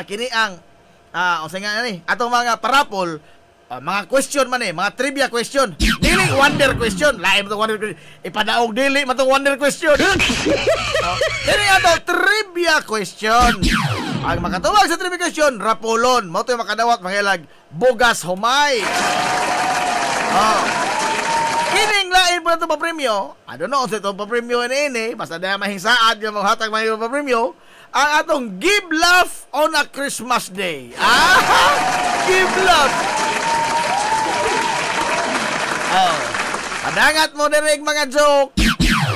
[SPEAKER 2] kini ang unsa nga ni atong mga parapol, mga question man mga trivia question. Dili wonder question. Lain mo wonder question. Ipadaog dili man wonder question. Dili ato trivia question. Ang makatuwag sa trivia question, rapolon. Mao to makadawat mangilag bugas humay. Kining lain po na ito pa-premyo. I don't know sa ito pa-premyo ini. Basta na mahisaad yung mga hatag mga pa-premyo. Ang atong Give Laugh on a Christmas Day. Give Laugh. Padangat mo direk mga joke.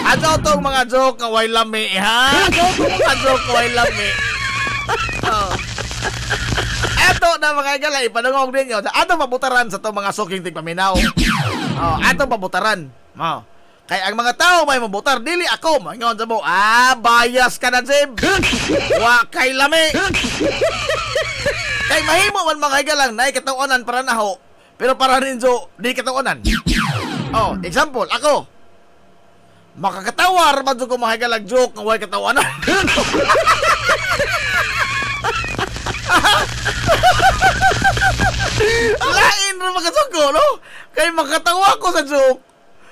[SPEAKER 2] Ato itong mga joke na way lami. Ato itong mga joke na way lami. Ato na mga igala, ipanungog din nyo. Ato pabutaran sa itong mga suking tigpaminaw. Ato pabutaran. Kaya ang mga tao may mabutar, dili ako. Mangon sa mo, bias ka na, Jim. Wakay lami. Kay mahimo man mga igalang, na ikatawanan para naho. Pero para ninyo, di katawanan. Example, ako. Makakatawar man ko mga igalang joke ng way katawanan. Lain rin makasugo, no? Kaya makatawa ko sa joke.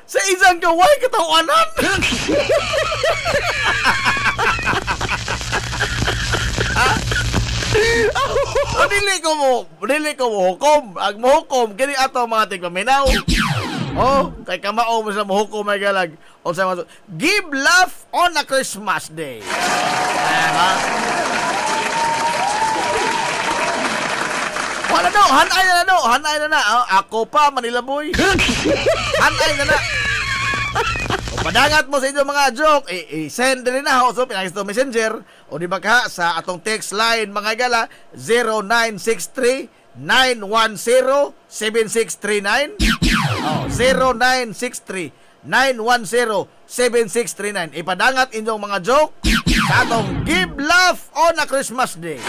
[SPEAKER 2] Sa isang kaway katawanan. Dili ko mo hukom. Ang mohukom kini ato mga tigpaminaw. Kay kamao mo sa mohukom ay galag. O sa mga Give Laugh on a Christmas Day. Wala daw, hanay na na. Ako pa, Manila boy. Hanay na na. O padangat mo sa inyo mga joke, i-send rin na. So, pinakis to messenger. O di ba ka, sa atong text line, mga gala, 0963-910-7639. 0963-910-7639. Ipadangat inyong mga joke sa atong Give Laugh on a Christmas Day.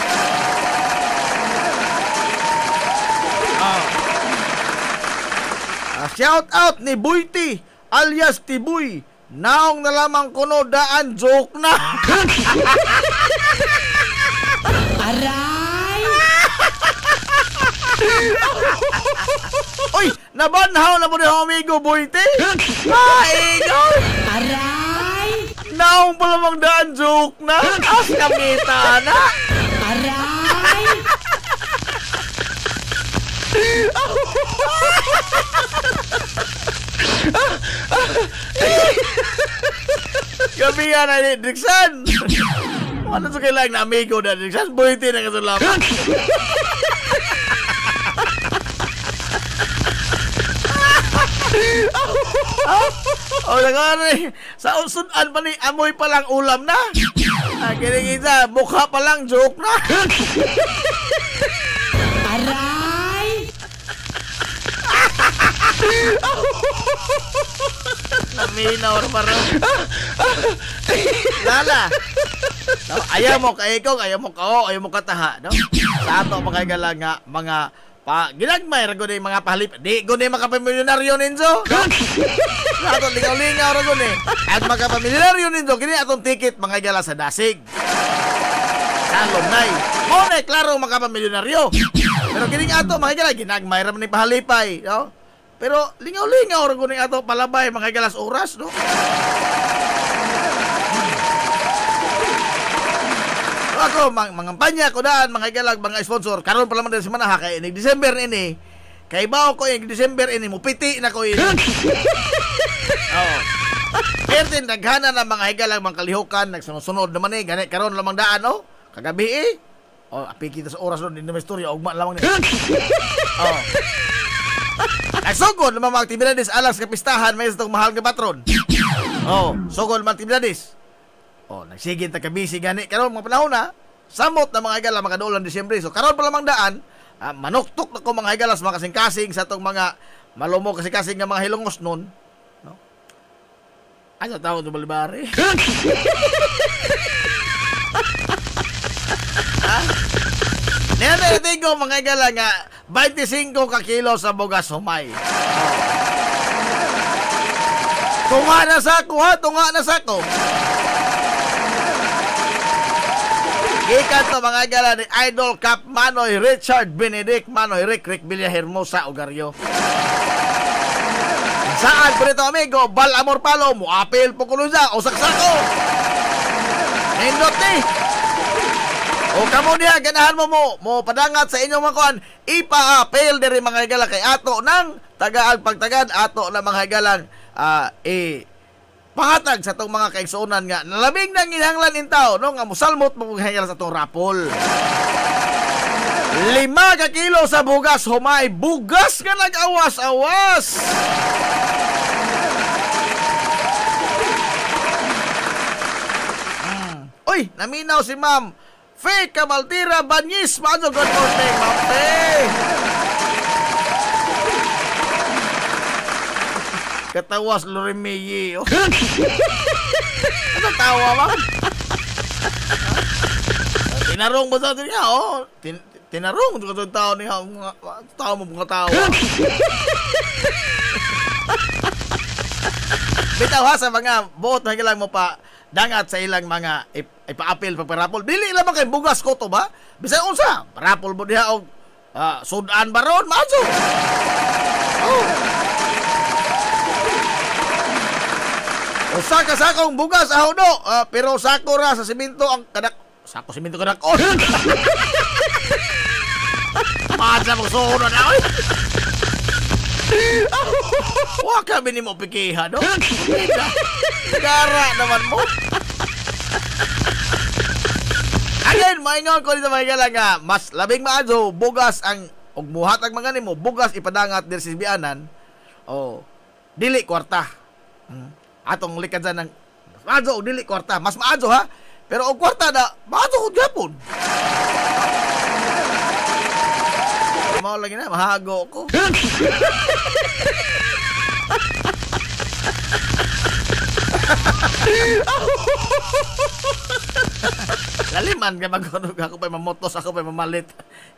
[SPEAKER 2] Shout out ni Buyti alias Tibuy. Naong na lamang kuno daan joke na.
[SPEAKER 14] Aray!
[SPEAKER 2] Uy, nabanhaw na mo ni amigo Buyti. Ikaw.
[SPEAKER 14] Aray!
[SPEAKER 2] Naong pa lamang daan joke na. As kamita na.
[SPEAKER 14] Aray!
[SPEAKER 2] Gabi nga na ni Dixon. Ano sa kailangan na amigo na Dixon? Buhiti na kasalamat. Sa usunan pa ni amoy pa lang ulam na. Kinig isa, mukha pa lang joke na.
[SPEAKER 14] Aray!
[SPEAKER 2] Naminaw na parang Lala no? Ayaw mo kaikong, ayaw mo kao, ayaw mo kataha, no? Sa ato makagala nga mga ginagmay rago ni mga pahalip. Di guni makapamilyonaryo ninyo, no? Sa ato lingaw-lingaw rago ni. At makapamilyonaryo ninyo kini atong ticket mga gala sa dasig. Salon nay. Mo na klaro makapamilyonaryo. Pero kini ato mga gala ginagmay ra ni pahalipay, no? Pero lingaw-lingaw rago ni ato palabay mga galas oras, no? Ako, mangampanya ko daan, mga galag, mga sponsor. Karon pa naman din si Manaha, kaya nag-December ini. Kaya ba ako yung December ini, mupiti na ko ini. Oo. Pero naghana na mga higalang, mga kalihukan, nagsunod-sunod naman eh. Ganit, karon lamang daan, no? Kagabi eh. Api kita sa oras doon, hindi naman istorya, ugma lamang niya. Oo. Nagsugod naman mga aktibidades, alas kapistahan, may itong mahal nga patron. Sugod mga aktibidades. Nagsigit na kabisi gani. Karon mga panahon na, samot na mga higala makaduulan Disyembre. So karon pa lamang daan, manuktok na ko mga higalas mga kasing-kasing sa itong mga malumo kasing-kasing nga mga hilongos nun. No? Ay, sa tao ito balibari. Ninatin ko mga higala nga 25 ka kilo sa bugas humay. Tunga na sako ha, tunga na sako. Gikan to mga igala ni Idol Cap Manoy Richard Benedict Manoy Rick Villa Hermosa Ogaryo. Saan po nito amigo? Bal Amor Palo mo apel po kuno sa o saksako. Nindot ni. O kamo niya ganahan mo padangat sa inyong mga kuan ipa-apel diri mga igala kay ato nang tagaag pagtagad ato na mga igalang pangatag sa tong mga kaigsuonan nga nalamig nang inhanglan intaw no nga mosalmot mo hangyan sa tong rapol. 5 ka kilo sa bugas humay bugas nga nag-awas-awas. Uy, naminaw si Ma'am Faye Cabaltira Banyis. Good morning, Ma'am Faye. Katawas Lorimiyi. Ano tawa ba? Tinarong mo sa atin niya, tinarong ito ka tao niya. Tao mo mga tao. Bitaw ha sa mga buot na lang mo pa dangat sa ilang mga ipa-apil pagparapol. Dili lamang kay bugas ko to ba? Bisay unsa, parapol mo diha og sudan baron maso. Usa ka sakong bugas ahodo, pero sako ra sa simento ang kadak. Sako simento kadak. Masa mo suno na oy. Wa ka bini mo pikiha no? Gara naman mo. Again, maingon ko dito mga igala nga mas labing maadyo bugas ang og muhat ang mga nimo bugas ipadangat diri sa bianan. Dili kwarta. Atong likad ng maadyo og dili kwarta, mas maadyo ha. Pero og kwarta na maadyo og gyapon. Mao lagi na mahago ko. Laliman ka magkunog ako pa mamotos ako pa mamalit.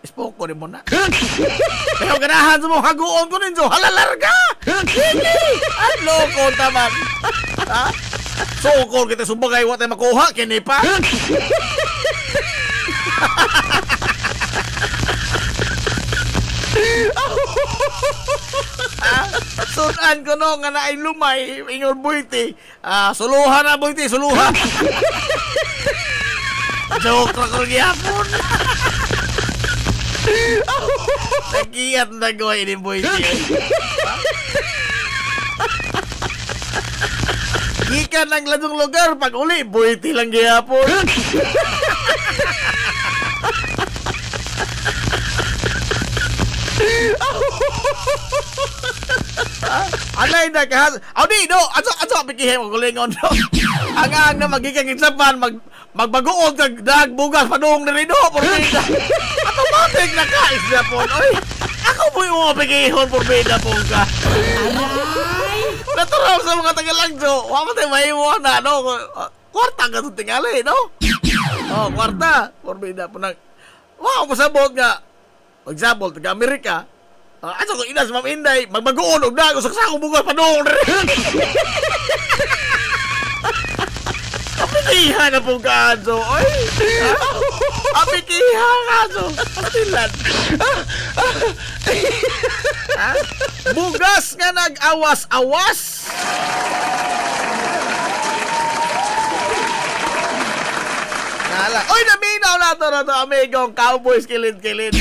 [SPEAKER 2] Ispoko rin mo na. Pero ganahan sa mo haguon ko ninyo. Halalarga! Hindi! Ay, loko taman. Ha? Sukol kita subagay wat ay makuha. Kini pa? Sunan ko no nga naay lumay ingon buyti. Suluhan na buyti, suluhan. Joke lang ko gyapon. Nagiyat na ko ini buyti. Gikan ang ladong lugar pag uli buyti lang gyapon. Alay na kahas. Di do. Aso pikihin mo kulingon do. Ang na magiging isapan magbagoon kag dag bugas padung na rin do. Porbida. Automatic na kais na po. Oy. Ako po yung pikihon porbida po ka. Aray. Natural sa mga tagalagso. Wa mo tayo mahiwa na no. Kwarta ka ito tingali no. Kwarta. Porbida po na. Wow, pasabot nga. Example, taga Amerika. Aso ko ina sa Ma'am Inday, magbagoon og dago saksakong bugas padung na rin. Apikihan na po ka, Aso. Oy. Apikihan ka, Aso. Pastilan. Bugas nga nag-awas-awas. Oy, naminaw na to amigong Cowboys kilid-kilid.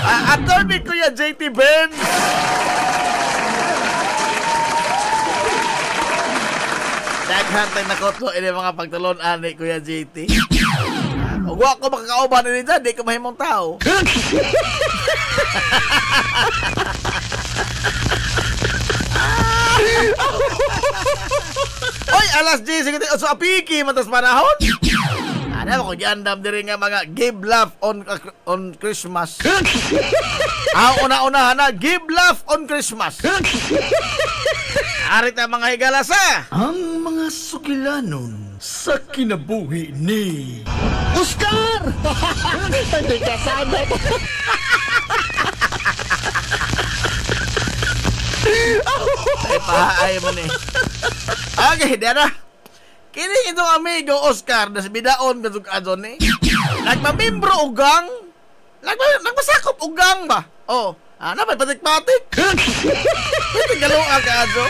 [SPEAKER 2] Attorney Kuya JT Benz. Naghantay na ko to ini mga pagtalon ani Kuya JT. Ug wa ko makakauban ni dyan, di ko mahimong tao. Oy, alas 10 sige so apiki matas panahon. Ano ko giandam diri nga mga give laugh on Christmas. Una-una na give laugh on Christmas. Arit na mga higalasa. Ang mga sukilanon sa kinabuhi ni Oscar. Hindi ka sana. Ay pahay man eh. Okay, dara. Kini itong amigo Oscar na si bidaon kasug adon eh. Nagmamimbro og gang. Nagmasakop og gang ba? Oh, napay patik-patik. Pwede galuan ka aso.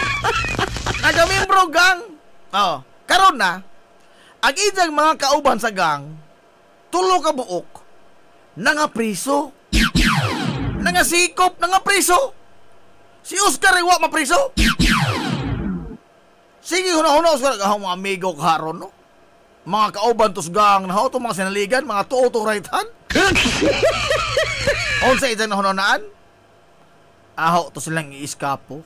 [SPEAKER 2] Nagmamimbro og gang. Oh, karon na. Ang idyang mga kauban sa gang, tulo ka buok. Nanga priso. Nanga sikop, nanga priso. Si Oscar ay wa mapriso. Sige, huna-huna Oscar, mga amigo karon, no? Mga kauban tos gang na ho, itong mga sinaligan, mga tuo-tuo right hand. Onsa idyang na hunanaan? Aho, to silang iiskapo.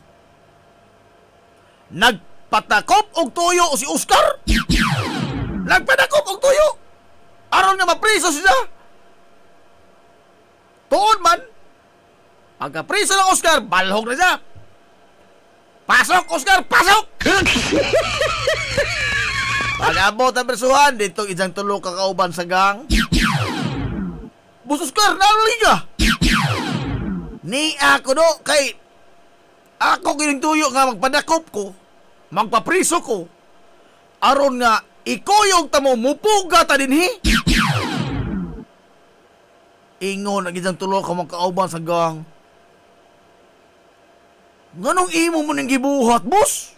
[SPEAKER 2] Nagpatakop og tuyo si Oscar. Nagpatakop og tuyo. Aron nga mapriso siya. Tuon man. Pagka-priso ng Oscar, balhog na siya. Pasok, Oscar, pasok! Pag-abot ang presuhan, dito idyang tulo kakauban sa gang. Bus Oscar, nalaliga! Ni ako do, kay ako kining tuyo nga magpadakop ko, magpapriso ko, aron nga ikuyog tamo mupuga ta dinhi. Ingon ang idyang tulo ka magkauban sa gang. Nganong imo mo nang gibuhat, boss?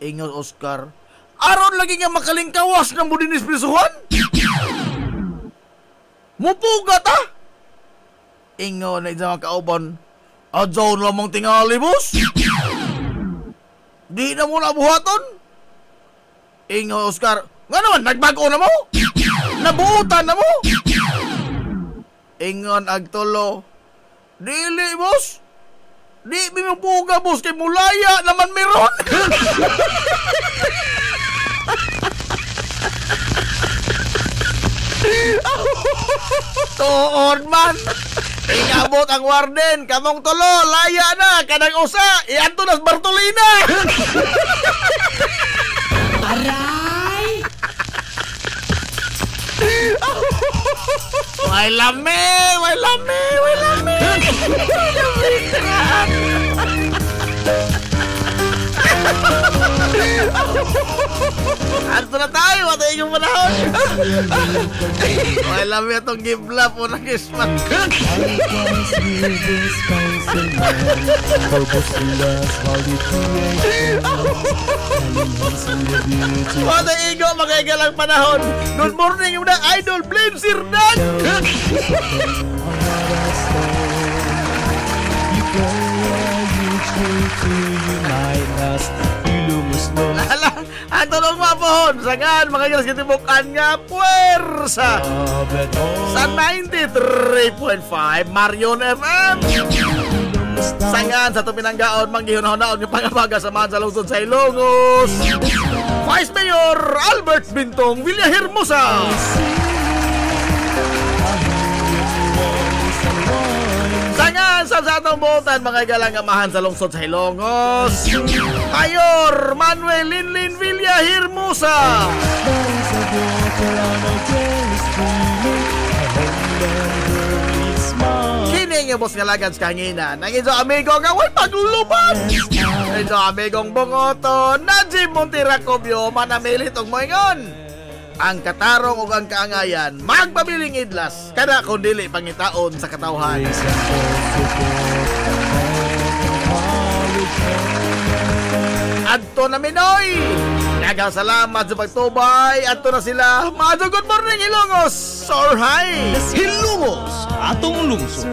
[SPEAKER 2] Ingon Oscar. Aron lagi nga makalingkawas ng budinis prisuhan? Mupuga ta? Ingon na isang kauban. Adyaw lamang tingali, boss? Di na mo nabuhaton? Ingon Oscar. Nga naman, nagbago na mo? Nabuutan na mo? Ingon agtolo. Dili, boss? Di bimupuga, boss, kay mulaya naman meron. Tuon man. Ingabot ang warden, kamong tulo, laya na, kanang usa, ianto nas Bartolina.
[SPEAKER 14] Aray!
[SPEAKER 2] May lami, may lami, may lami. Anto na tayo, at yung panahon. May lami itong gibla po ng kismat. Mata igo, magagalang panahon. Good morning, yung idol, Blame Sirdan. Lala, ang tulong mapahon Sangan, makagalas kitibukan nga puwersa sa 93.5 Marion FM. Sangan sa tuminanggaon manggihon-honaon yung pangabaga sa mga lungsod sa Ilongos. Vice Mayor Albert Bintong Villahermosa. Sangan sa atong buotan mga galang amahan sa lungsod sa Ilongos. Mayor Manuel Linlin Villahermosa. Kini nga boss nga lagad sa kanginan. Ang iso amigo nga way pagluluban. Iso amigong bungoto Najib Montiracobio manamilit og moingon. Ang katarong ug ang kaangayan magpabiling idlas kada kun dili pangitaon sa katawhan. Adto na Minoy. Daghang salamat sa pagtubay. Adto na sila. Mga good morning Ilongos. Sorhay.
[SPEAKER 15] Hilongos atong lungsod.